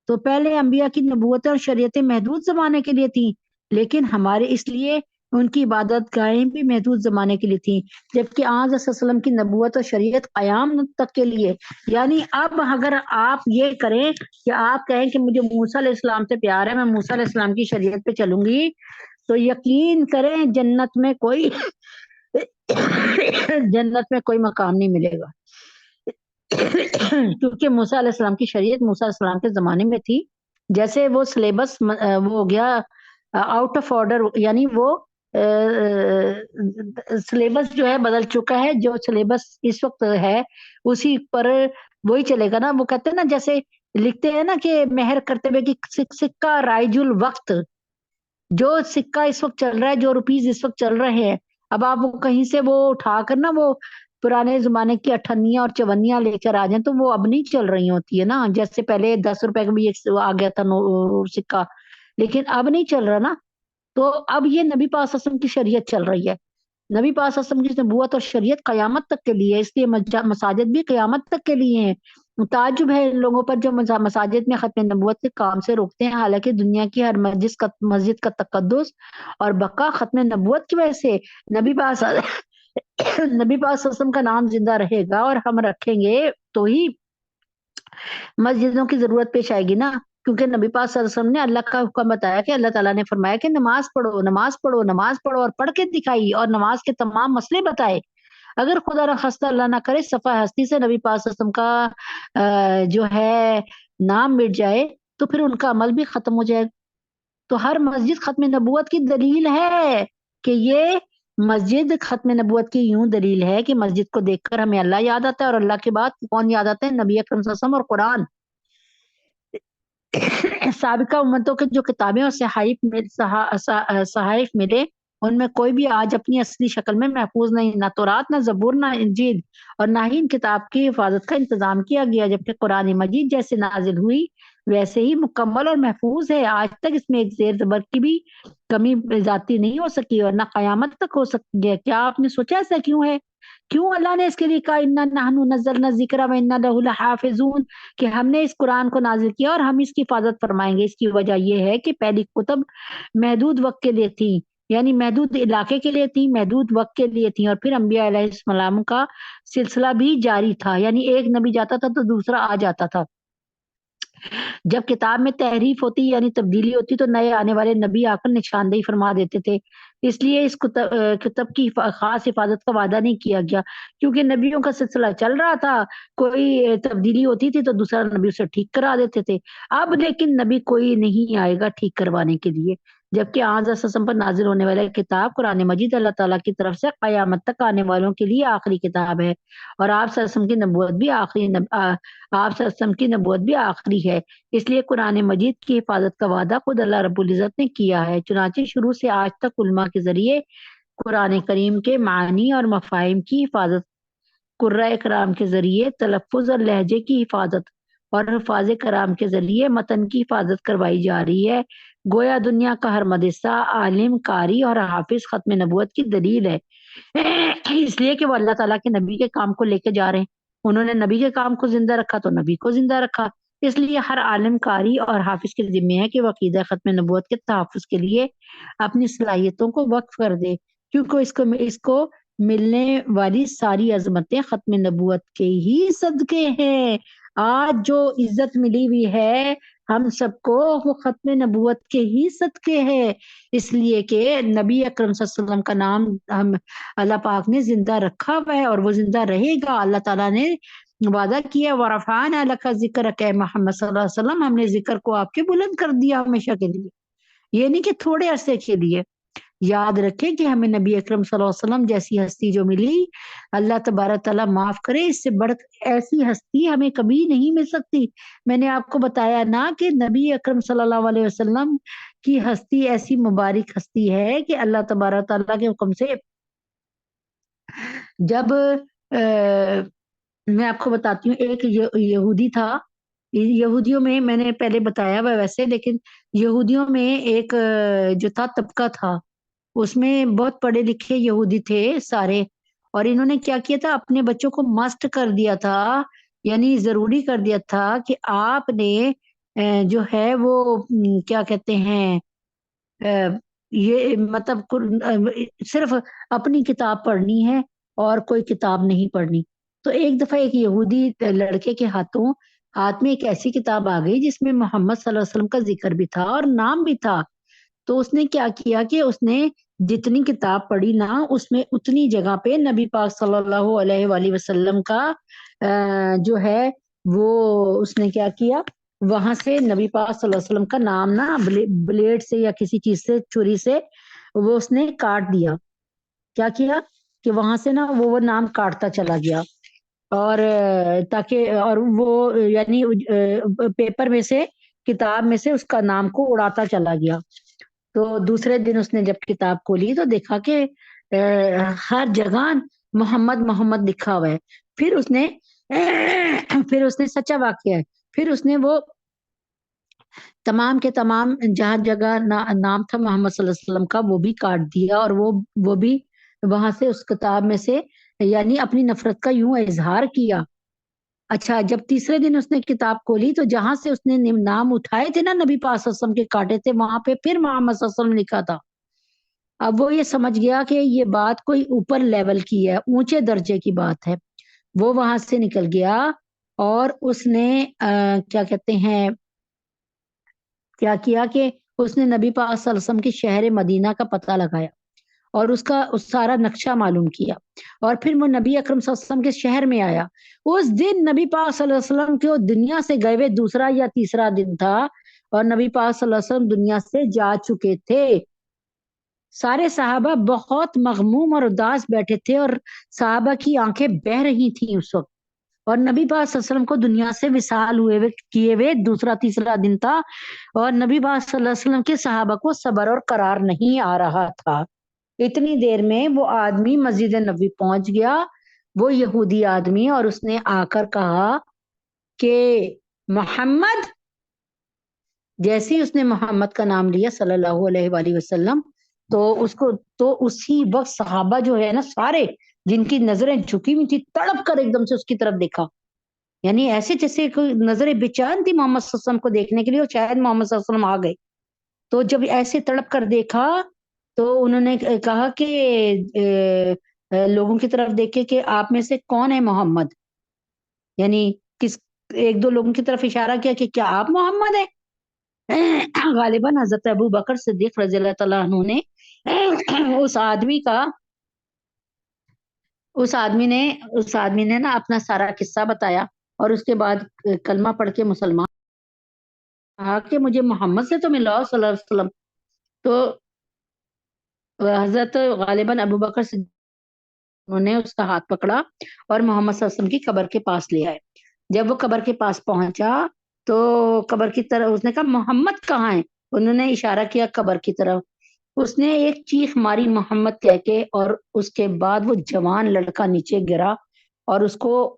تو پہلے انبیاء کی نبوتیں اور شریعتیں محدود زمانے کے لیے تھیں، لیکن ہمارے اس لیے ان کی عبادت گاہیں بھی محدود زمانے کے لیے تھیں، جبکہ آج صلی اللہ علیہ وسلم کی نبوت اور شریعت قیام تک کے لیے۔ یعنی اب اگر آپ یہ کریں کہ آپ کہیں کہ مجھے موسیٰ علیہ السلام سے پیار ہے، میں موسیٰ علیہ السلام کی شریعت پہ چلوں گی، تو یقین کریں جنت میں کوئی مقام نہیں ملے گا، کیونکہ موسیٰ علیہ السلام کی شریعت موسیٰ علیہ السلام کے زمانے میں تھی۔ جیسے وہ سلیبس وہ ہو گیا آؤٹ آف آرڈر، یعنی وہ سلیبس جو ہے بدل چکا ہے، جو سلیبس اس وقت ہے اسی پر وہی چلے گا نا۔ وہ کہتے ہیں نا، جیسے لکھتے ہیں نا کہ مہر کرتے ہوئے کہ سکہ رائج الوقت، جو سکہ اس وقت چل رہا ہے، جو روپیز اس وقت چل رہے ہیں، اب آپ وہ کہیں سے وہ اٹھا کر نا وہ پرانے زمانے کی 58 اور 54 لے کر آ جائیں تو وہ اب نہیں چل رہی ہوتی ہے نا۔ جیسے پہلے 10 روپے کا بھی ایک آ گیا تھا سکہ، لیکن اب نہیں چل رہا نا۔ تو اب یہ نبی پاک صلی اللہ علیہ وسلم کی شریعت چل رہی ہے، نبی پاک صلی اللہ علیہ وسلم کی نبوت اور شریعت قیامت تک کے لیے، اس لیے مساجد بھی قیامت تک کے لیے ہیں۔ تعجب ہے ان لوگوں پر جو مساجد میں ختم نبوت کے کام سے روکتے ہیں، حالانکہ دنیا کی ہر مسجد کا تقدس اور بقا ختم نبوت کی وجہ سے۔ نبی پاک صلی اللہ علیہ وسلم کا نام زندہ رہے گا اور ہم رکھیں گے تو ہی مسجدوں کی ضرورت پیش آئے گی نا، کیونکہ نبی پاک صلی اللہ علیہ وسلم نے اللہ کا حکم بتایا کہ اللہ تعالیٰ نے فرمایا کہ نماز پڑھو، نماز پڑھو، نماز پڑھو، اور پڑھ کے دکھائی اور نماز کے تمام مسئلے بتائے۔ اگر خدا نخواستہ اللہ نہ کرے صفحہ ہستی سے نبی پاک صلی اللہ علیہ وسلم کا جو ہے نام مٹ جائے تو پھر ان کا عمل بھی ختم ہو جائے گا۔ تو ہر مسجد ختم نبوت کی دلیل ہے کہ یہ مسجد ختم نبوت کی یوں دلیل ہے کہ مسجد کو دیکھ کر ہمیں اللہ یاد آتا ہے، اور اللہ کے بعد کون یاد آتا ہے؟ نبی اکرم صلی اللہ علیہ وسلم اور قرآن۔ سابقہ امتوں کے جو کتابیں اور صحائف ملے ان میں کوئی بھی آج اپنی اصلی شکل میں محفوظ نہیں، نہ تورات، نہ زبور، نہ انجیل، اور نہ ہی ان کتاب کی حفاظت کا انتظام کیا گیا، جبکہ قرآن مجید جیسے نازل ہوئی ویسے ہی مکمل اور محفوظ ہے۔ آج تک اس میں ایک زیر زبر کی بھی کمی ذاتی نہیں ہو سکی اور نہ قیامت تک ہو سکتی ہے۔ کیا آپ نے سوچا ایسا کیوں ہے؟ کیوں اللہ نے اس کے لیے کہا انا نحن نزلنا الذکر و انا لہ لحافظون، کہ ہم نے اس قرآن کو نازل کیا اور ہم اس کی حفاظت فرمائیں گے؟ اس کی وجہ یہ ہے کہ پہلی کتب محدود وقت کے لیے تھی، یعنی محدود علاقے کے لیے تھی، محدود وقت کے لیے تھی، اور پھر انبیاء علیہ السلام کا سلسلہ بھی جاری تھا، یعنی ایک نبی جاتا تھا تو دوسرا آ جاتا تھا۔ جب کتاب میں تحریف ہوتی یعنی تبدیلی ہوتی تو نئے آنے والے نبی آ کر نشاندہی فرما دیتے تھے، اس لیے اس کتاب کی خاص حفاظت کا وعدہ نہیں کیا گیا، کیونکہ نبیوں کا سلسلہ چل رہا تھا، کوئی تبدیلی ہوتی تھی تو دوسرا نبی اسے ٹھیک کرا دیتے تھے۔ اب لیکن نبی کوئی نہیں آئے گا ٹھیک کروانے کے لیے، جبکہ آن وسلم پر نازل ہونے والا کتاب قرآن مجید اللہ تعالیٰ کی طرف سے قیامت تک آنے والوں کے لیے آخری کتاب ہے، اور آپ صلی اللہ علیہ وسلم کی نبوت بھی آپ صلی اللہ علیہ وسلم کی نبوت بھی آخری ہے، اس لیے قرآن مجید کی حفاظت کا وعدہ خود اللہ رب العزت نے کیا ہے۔ چنانچہ شروع سے آج تک علماء کے ذریعے قرآن کریم کے معنی اور مفاہیم کی حفاظت، قرۂ کرام کے ذریعے تلفظ اور لہجے کی حفاظت، اور حفاظ کرام کے ذریعے متن کی حفاظت کروائی جا رہی ہے۔ گویا دنیا کا ہر مدرسہ، عالم، قاری اور حافظ ختم نبوت کی دلیل ہے، اس لیے کہ وہ اللہ تعالیٰ کے نبی کے کام کو لے کے جا رہے ہیں، انہوں نے نبی کے کام کو زندہ رکھا تو نبی کو زندہ رکھا، اس لیے ہر عالم، قاری اور حافظ کے ذمہ ہے کہ وہ عقیدہ ختم نبوت کے تحفظ کے لیے اپنی صلاحیتوں کو وقف کر دے، کیونکہ اس کو ملنے والی ساری عظمتیں ختم نبوت کے ہی صدقے ہیں۔ آج جو عزت ملی ہوئی ہے ہم سب کو وہ ختم نبوت کے ہی صدقے ہے، اس لیے کہ نبی اکرم صلی اللہ علیہ وسلم کا نام ہم اللہ پاک نے زندہ رکھا ہوا ہے اور وہ زندہ رہے گا۔ اللہ تعالیٰ نے وعدہ کیا وَرَفَعْنَا لَكَ ذِكْرَكَ، اے محمد صلی اللہ علیہ وسلم ہم نے ذکر کو آپ کے بلند کر دیا ہمیشہ کے لیے، یہ نہیں کہ تھوڑے عرصے کے لیے۔ یاد رکھیں کہ ہمیں نبی اکرم صلی اللہ علیہ وسلم جیسی ہستی جو ملی، اللہ تبارک تعالیٰ معاف کرے، اس سے بڑھ ایسی ہستی ہمیں کبھی نہیں مل سکتی۔ میں نے آپ کو بتایا نا کہ نبی اکرم صلی اللہ علیہ وسلم کی ہستی ایسی مبارک ہستی ہے کہ اللہ تبارک تعالیٰ کے حکم سے جب میں آپ کو بتاتی ہوں، ایک یہودی تھا، یہودیوں میں نے پہلے بتایا ہوا ویسے، لیکن یہودیوں میں ایک جو تھا طبقہ تھا، اس میں بہت پڑھے لکھے یہودی تھے سارے، اور انہوں نے کیا کیا تھا، اپنے بچوں کو مسٹ کر دیا تھا، یعنی ضروری کر دیا تھا کہ آپ نے جو ہے وہ کیا کہتے ہیں یہ مطلب صرف اپنی کتاب پڑھنی ہے اور کوئی کتاب نہیں پڑھنی۔ تو ایک دفعہ ایک یہودی لڑکے کے ہاتھ میں ایک ایسی کتاب آ گئی جس میں محمد صلی اللہ علیہ وسلم کا ذکر بھی تھا اور نام بھی تھا، تو اس نے کیا کیا کہ اس نے جتنی کتاب پڑھی نا اس میں اتنی جگہ پہ نبی پاک صلی اللہ علیہ وآلہ وسلم کا جو ہے وہ اس نے کیا کیا، وہاں سے نبی پاک صلی اللہ علیہ وسلم کا نام نا بلیڈ سے یا کسی چیز سے، چھری سے وہ اس نے کاٹ دیا۔ کیا کیا کہ وہاں سے نا وہ نام کاٹتا چلا گیا، اور تاکہ اور وہ یعنی پیپر میں سے، کتاب میں سے اس کا نام کو اڑاتا چلا گیا۔ تو دوسرے دن اس نے جب کتاب کھولی تو دیکھا کہ ہر جگہ محمد محمد لکھا ہوا ہے۔ پھر اس نے سچا واقعہ ہے، پھر اس نے وہ تمام کے تمام جہاں جگہ نام تھا محمد صلی اللہ علیہ وسلم کا وہ بھی کاٹ دیا، اور وہ بھی وہاں سے اس کتاب میں سے یعنی اپنی نفرت کا یوں اظہار کیا۔ اچھا، جب تیسرے دن اس نے کتاب کھولی تو جہاں سے اس نے نام اٹھائے تھے نا نبی پاک صلی اللہ علیہ وسلم کے کاٹے تھے، وہاں پہ پھر محمد صلی اللہ علیہ وسلم لکھا تھا۔ اب وہ یہ سمجھ گیا کہ یہ بات کوئی اوپر لیول کی ہے، اونچے درجے کی بات ہے، وہ وہاں سے نکل گیا اور اس نے کیا کہتے ہیں کیا کیا کہ اس نے نبی پاک صلی اللہ علیہ وسلم کے شہر مدینہ کا پتہ لگایا، اور اس کا سارا نقشہ معلوم کیا، اور پھر وہ نبی اکرم صلی اللہ علیہ وسلم کے شہر میں آیا۔ اس دن نبی پاک صلی اللہ علیہ وسلم کے دنیا سے گئے ہوئے دوسرا یا تیسرا دن تھا، اور نبی پاک صلی اللہ علیہ وسلم دنیا سے جا چکے تھے۔ سارے صحابہ بہت مغموم اور اداس بیٹھے تھے، اور صحابہ کی آنکھیں بہہ رہی تھیں اس وقت، اور نبی پاک صلی اللہ علیہ وسلم کو دنیا سے وصال کیے ہوئے دوسرا تیسرا دن تھا، اور نبی پاک صلی اللہ علیہ وسلم کے صحابہ کو صبر اور قرار نہیں آ رہا تھا۔ اتنی دیر میں وہ آدمی مسجد نبوی پہنچ گیا، وہ یہودی آدمی، اور اس نے آ کر کہا کہ محمد، جیسے ہی اس نے محمد کا نام لیا صلی اللہ علیہ وآلہ وسلم، تو اسی وقت صحابہ جو ہے نا سارے، جن کی نظریں جھکی ہوئی تھی، تڑپ کر ایک دم سے اس کی طرف دیکھا، یعنی ایسے جیسے کوئی نظریں بے چین تھی محمد صلی اللہ علیہ وسلم کو دیکھنے کے لیے، اور شاید محمد صلی اللہ علیہ وسلم آ گئے۔ تو جب ایسے تڑپ کر دیکھا تو انہوں نے کہا کہ لوگوں کی طرف دیکھے کہ آپ میں سے کون ہے محمد، یعنی ایک دو لوگوں کی طرف اشارہ کیا کہ کیا آپ محمد ہیں؟ غالباً حضرت ابو بکر صدیق رضی اللہ تعالیٰ عنہ نے اس آدمی نے نا اپنا سارا قصہ بتایا، اور اس کے بعد کلمہ پڑھ کے مسلمان کہا کہ مجھے محمد سے تو ملاؤ صلی اللہ علیہ وسلم۔ تو حضرت غالباً ابو بکر صدیق انہوں نے اس کا ہاتھ پکڑا اور محمد صلی اللہ علیہ وسلم کی قبر کے پاس لے آئے۔ جب وہ قبر کے پاس پہنچا تو قبر کی طرف اس نے کہا محمد کہاں ہے؟ انہوں نے اشارہ کیا قبر کی طرف۔ اس نے ایک چیخ ماری محمد کہہ کے، اور اس کے بعد وہ جوان لڑکا نیچے گرا، اور اس کو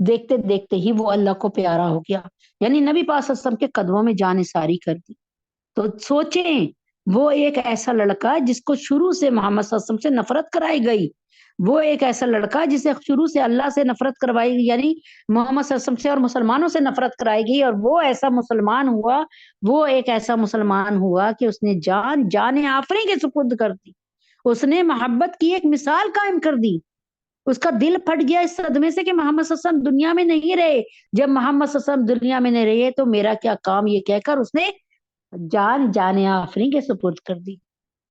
دیکھتے دیکھتے ہی وہ اللہ کو پیارا ہو گیا، یعنی نبی پاک صلی اللہ علیہ وسلم کے قدموں میں جان نثاری کر دی۔ تو سوچیں، وہ ایک ایسا لڑکا جس کو شروع سے محمد صلی اللہ علیہ وسلم سے نفرت کرائی گئی، وہ ایک ایسا لڑکا جسے شروع سے اللہ سے نفرت کروائی گئی، یعنی محمد صلی اللہ علیہ وسلم سے اور مسلمانوں سے نفرت کرائی گئی، اور وہ ایسا مسلمان ہوا، وہ ایک ایسا مسلمان ہوا کہ اس نے جان آفریں کے سپرد کر دی، اس نے محبت کی ایک مثال قائم کر دی۔ اس کا دل پھٹ گیا اس صدمے سے کہ محمد صلی اللہ علیہ وسلم دنیا میں نہیں رہے، جب محمد صلی اللہ علیہ وسلم دنیا میں نہیں رہے تو میرا کیا کام، یہ کہہ کر اس نے جان آفریں کے سپرد کر دی۔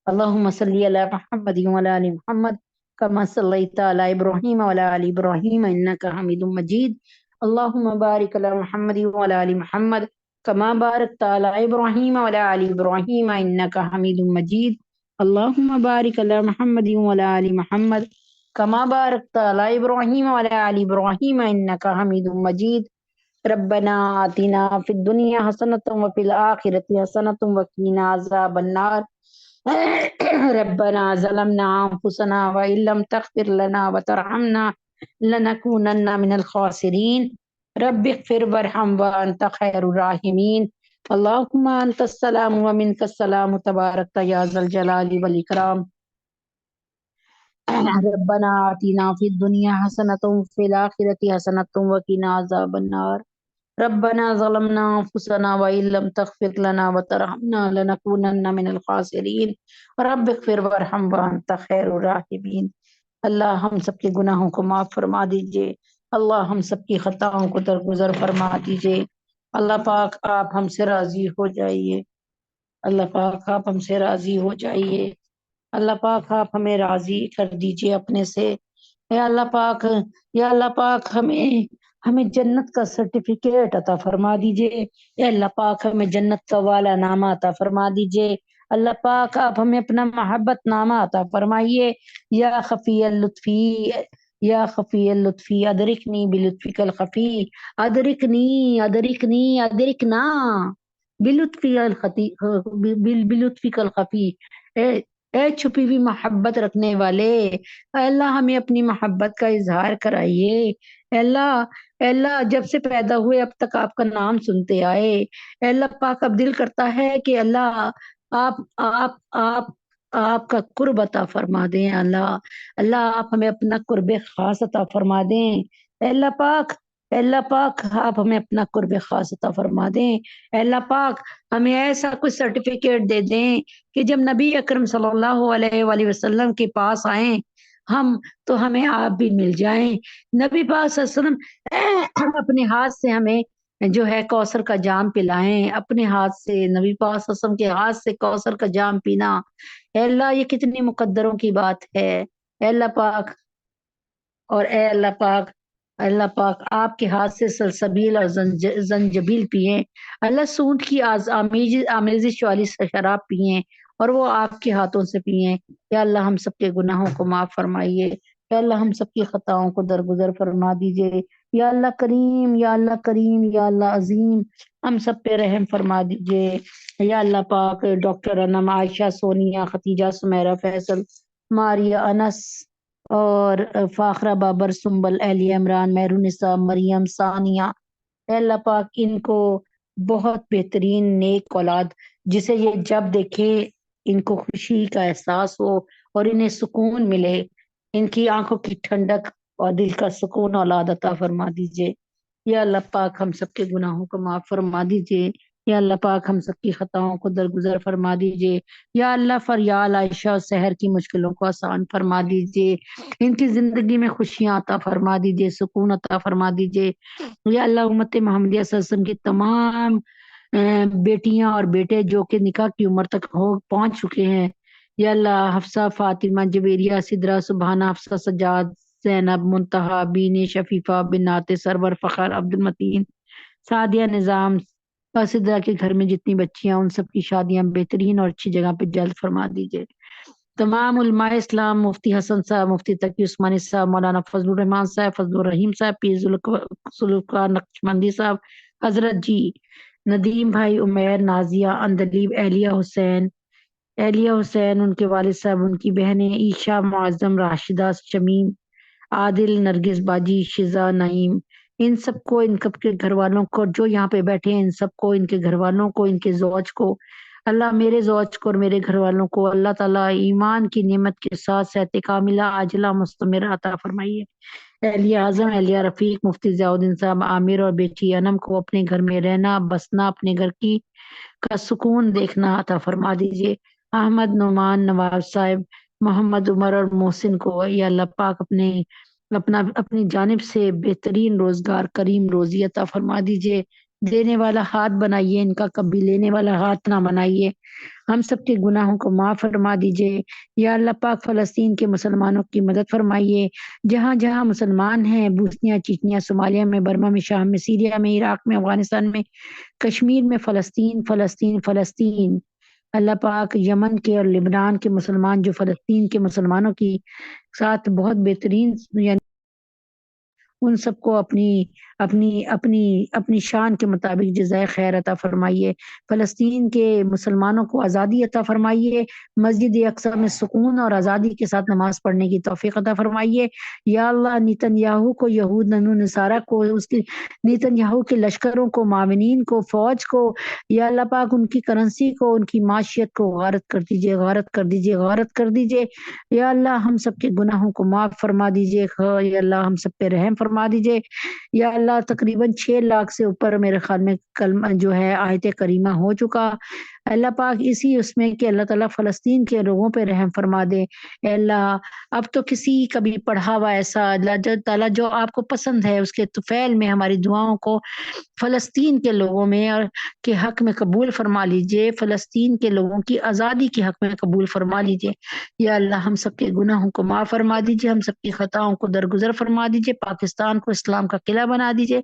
اللہم صلی علی محمد وعلی آل محمد کما صلیت علی ابراہیم وعلی آل ابراہیم انک حمید مجید۔ اللہم بارک علی محمد وعلی آل محمد کما بارکت علی ابراہیم وعلی آل ابراہیم انک حمید مجید۔ اللہم بارک علی محمد وعلی آل محمد کما بارکت علی ابراہیم وعلی آل ابراہیم انک حمید مجید۔ ربنا آتنا فی الدنیا حسنۃ وفی الآخرۃ حسنۃ وقنا عذاب النار۔ ربنا ظلمنا انفسنا وان لم تغفر لنا وترحمنا لنكونن من الخاسرین۔ رب اغفر وارحم وانت خیر الراحمین۔ اللهم انت السلام ومنك السلام تبارک یا ذا الجلال والاکرام۔ ربنا آتنا فی الدنیا حسنۃ وفی الآخرۃ حسنۃ وقنا عذاب النار۔ ربنا ظلمنا انفسنا وان لم تغفر لنا وترحمنا لنكونن من الخاسرین۔ رب اغفر وارحم وانت خیر الراحمین۔ اللہ ہم سب کے گناہوں کو معاف فرما دیجئے، اللہ ہم سب کی خطاؤں کو درگزر فرما دیجئے۔ اللہ پاک آپ ہم سے راضی ہو جائیے، اللہ پاک آپ ہم سے راضی ہو جائیے، اللہ پاک آپ ہمیں راضی کر دیجئے اپنے سے۔ یا اللہ پاک ہمیں جنت کا سرٹیفکیٹ عطا فرما دیجئے، اے اللہ پاک ہمیں جنت کا والا نامہ عطا فرما دیجئے۔ اللہ پاک آپ ہمیں اپنا محبت نامہ عطا فرمائیے۔ یا خفی اللطفی، یا خفی اللطفی ادرکنی بلطفک الخفی، ادرکنا بلطفک الخفی۔ اے چھپی ہوئی محبت رکھنے والے، اے اللہ ہمیں اپنی محبت کا اظہار کرائیے۔ اے اللہ جب سے پیدا ہوئے اب تک آپ کا نام سنتے آئے، اے اللہ پاک اب دل کرتا ہے کہ اللہ آپ کا قرب عطا فرما دیں، اللہ آپ ہمیں اپنا قرب خاص عطا فرما دیں۔ اے اللہ پاک آپ ہمیں اپنا قرب خاص عطا فرما دیں۔ اے اللہ پاک ہمیں ایسا کچھ سرٹیفکیٹ دے دیں کہ جب نبی اکرم صلی اللہ علیہ وآلہ وسلم کے پاس آئیں ہم تو ہمیں آپ بھی مل جائیں۔ نبی پاک صلی اللہ علیہ وسلم اپنے ہاتھ سے ہمیں جو ہے کوثر کا جام پلائیں اپنے ہاتھ سے، نبی پاک صلی اللہ علیہ وسلم کے ہاتھ سے کوثر کا جام پینا، اے اللہ یہ کتنی مقدروں کی بات ہے، اے اللہ پاک، اور اے اللہ پاک آپ کے ہاتھ سے سلسبیل اور زنجبیل پیئیں، اللہ سونٹ کی آمیزش والی شراب پیئیں اور وہ آپ کے ہاتھوں سے پیئیں۔ یا اللہ ہم سب کے گناہوں کو معاف فرمائیے، یا اللہ ہم سب کی خطاؤں کو درگزر فرما دیجئے، یا اللہ کریم، یا اللہ کریم، یا اللہ عظیم، ہم سب پہ رحم فرما دیجئے۔ یا اللہ پاک ڈاکٹر انم، عائشہ، سونیا، ختیجہ، سمیرہ، فیصل، ماریہ، انس اور فاخرہ، بابر، سنبل، اہلیہ عمران، مہرونسا، مریم، ثانیہ، اے اللہ پاک ان کو بہت بہترین نیک اولاد جسے یہ جب دیکھے ان کو خوشی کا احساس ہو اور انہیں سکون ملے، ان کی آنکھوں کی ٹھنڈک اور دل کا سکون اولاد عطا فرما دیجئے۔ یا اللہ پاک ہم سب کے گناہوں کو معاف فرما دیجئے، یا اللہ پاک ہم سب کی خطاؤں کو درگزر فرما دیجئے، یا اللہ فریال، عائشہ اور سحر کی مشکلوں کو آسان فرما دیجئے، ان کی زندگی میں خوشیاں عطا فرما دیجئے، سکون عطا فرما دیجئے۔ یا اللہ امت محمدیہ صلی اللہ علیہ وسلم کی تمام بیٹیاں اور بیٹے جو کہ نکاح کی عمر تک پہنچ چکے ہیں، یا اللہ حفصہ، فاطمہ، جویریہ، سدرہ، سبحانہ، حفصہ، سجاد، زینب، منتہا، بین، شفیفہ، بنات سرور، فخر، عبد المتین، سعدیہ، نظام اور سدرہ کے گھر میں جتنی بچیاں ان سب کی شادیاں بہترین اور اچھی جگہ پہ جلد فرما دیجئے۔ تمام علماء اسلام، مفتی حسن صاحب، مفتی تقی عثمانی صاحب، مولانا فضل الرحمان صاحب، فضل الرحیم صاحب، پیر ذوالفقار نقشبندی صاحب، حضرت جی ندیم بھائی، عمیر، نازیہ، اندلیب، اہلیہ حسین، ان کے والد صاحب، ان کی بہنیں عیشا، معظم، راشدہ، شمیم، عادل، نرگس باجی، شزا، نعیم، ان سب کو، ان سب کے گھر والوں کو جو یہاں پہ بیٹھے ہیں، ان سب کو، ان کے گھر والوں کو، ان کے زوج کو، اللہ میرے زوج کو اور میرے گھر والوں کو اللہ تعالیٰ ایمان کی نعمت کے ساتھ صحت کاملہ عاجلہ مستمرہ عطا فرمائیے۔ اہلیہ اعظم، اہلیہ رفیق، مفتی ضیاء الدین صاحب، عامر اور بیٹی انم کو اپنے گھر میں رہنا، بسنا، اپنے گھر کی کا سکون دیکھنا عطا فرما دیجیے۔ احمد، نعمان، نواب صاحب، محمد، عمر اور محسن کو یا اللہ پاک اپنی جانب سے بہترین روزگار، کریم روزی عطا فرما دیجیے۔ دینے والا ہاتھ بنائیے، ان کا کبھی لینے والا ہاتھ نہ بنائیے۔ ہم سب کے گناہوں کو معاف فرما دیجیے۔ یا اللہ پاک فلسطین کے مسلمانوں کی مدد فرمائیے، جہاں جہاں مسلمان ہیں، بوسنیا، چیچنیا، صومالیہ میں، برما میں، شام میں، سیریا میں، عراق میں، افغانستان میں، کشمیر میں، فلسطین فلسطین فلسطین، اللہ پاک یمن کے اور لبنان کے مسلمان جو فلسطین کے مسلمانوں کی ساتھ بہت بہترین، یعنی ان سب کو اپنی اپنی اپنی اپنی شان کے مطابق جزائے خیر عطا فرمائیے۔ فلسطین کے مسلمانوں کو آزادی عطا فرمائیے، مسجد اقصی میں سکون اور آزادی کے ساتھ نماز پڑھنے کی توفیق عطا فرمائیے۔ یا اللہ نیتن یاہو کو، یہود نصارہ کو، اس کی نیتن یاہو کے لشکروں کو، معاونین کو، فوج کو، یا اللہ پاک ان کی کرنسی کو، ان کی معاشیت کو غارت کر دیجیے، غارت کر دیجیے، غارت کر دیجیے۔ یا اللہ ہم سب کے گناہوں کو معاف فرما دیجیے، یا اللہ ہم سب پہ رحم فرما دیجیے۔ یا اللہ تقریباً 6 لاکھ سے اوپر میرے خیال میں کلمہ جو ہے آیت کریمہ ہو چکا، اللہ پاک اسی اس میں کہ اللہ تعالیٰ فلسطین کے لوگوں پہ رحم فرما دے۔ اے اللہ اب تو کسی کبھی پڑھا ہوا ایسا اللہ تعالیٰ جو آپ کو پسند ہے اس کے طفیل میں ہماری دعاؤں کو فلسطین کے لوگوں میں اور کے حق میں قبول فرما لیجئے، فلسطین کے لوگوں کی آزادی کے حق میں قبول فرما لیجئے۔ یا اللہ ہم سب کے گناہوں کو معاف فرما دیجئے، ہم سب کی خطاؤں کو درگزر فرما دیجئے، پاکستان کو اسلام کا قلعہ بنا دیجئے،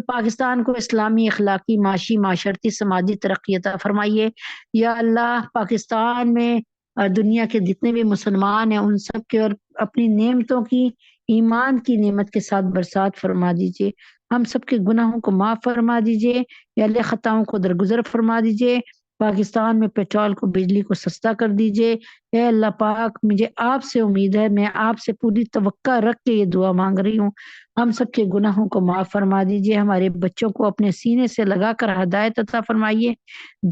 پاکستان کو اسلامی، اخلاقی، معاشی، معاشرتی، سماجی ترقی عطا فرمائیے۔ یا اللہ پاکستان میں اور دنیا کے جتنے بھی مسلمان ہیں ان سب کے اور اپنی نعمتوں کی، ایمان کی نعمت کے ساتھ برسات فرما دیجئے، ہم سب کے گناہوں کو معاف فرما دیجئے، یا اللہ خطاؤں کو درگزر فرما دیجئے، پاکستان میں پیٹرول کو، بجلی کو سستا کر دیجئے۔ اے اللہ پاک مجھے آپ سے امید ہے، میں آپ سے پوری توقع رکھ کے یہ دعا مانگ رہی ہوں، ہم سب کے گناہوں کو معاف فرما دیجئے، ہمارے بچوں کو اپنے سینے سے لگا کر ہدایت عطا فرمائیے،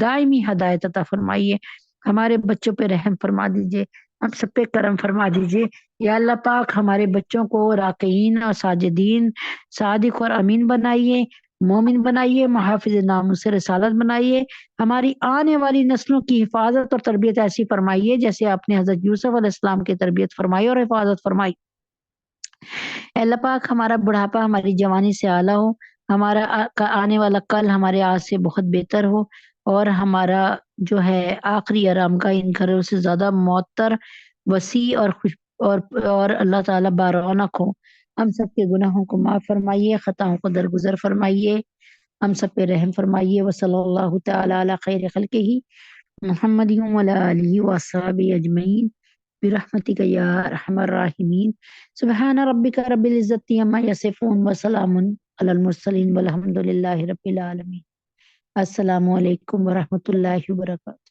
دائمی ہدایت عطا فرمائیے، ہمارے بچوں پہ رحم فرما دیجئے، ہم سب پہ کرم فرما دیجئے۔ یا اللہ پاک ہمارے بچوں کو راکعین اور ساجدین، صادق اور امین بنائیے، مومن بنائیے، محافظ ناموس رسالت بنائیے، ہماری آنے والی نسلوں کی حفاظت اور تربیت ایسی فرمائیے جیسے آپ نے حضرت یوسف علیہ السلام کی تربیت فرمائی اور حفاظت فرمائی۔ اے اللہ پاک ہمارا بڑھاپا ہماری جوانی سے اعلیٰ ہو، ہمارا آنے والا کل ہمارے آج سے بہت بہتر ہو، اور ہمارا جو ہے آخری آرام کا ان گھروں سے زیادہ معطر، وسیع اور خوش، اور اللہ تعالیٰ بارونق ہو۔ ہم سب کے گناہوں کو معاف فرمائیے، خطاؤں کو درگزر فرمائیے، ہم سب پہ رحم فرمائیے۔ وصلی اللہ تعالی علی خیر خلقہ محمد وعلی آلہ وصحبہ اجمعین برحمتک یا ارحم الراحمین۔ سبحان ربک رب العزت عما یصفون وسلام علی المرسلین والحمد للہ رب العالمین۔ السلام علیکم ورحمۃ اللہ وبرکاتہ۔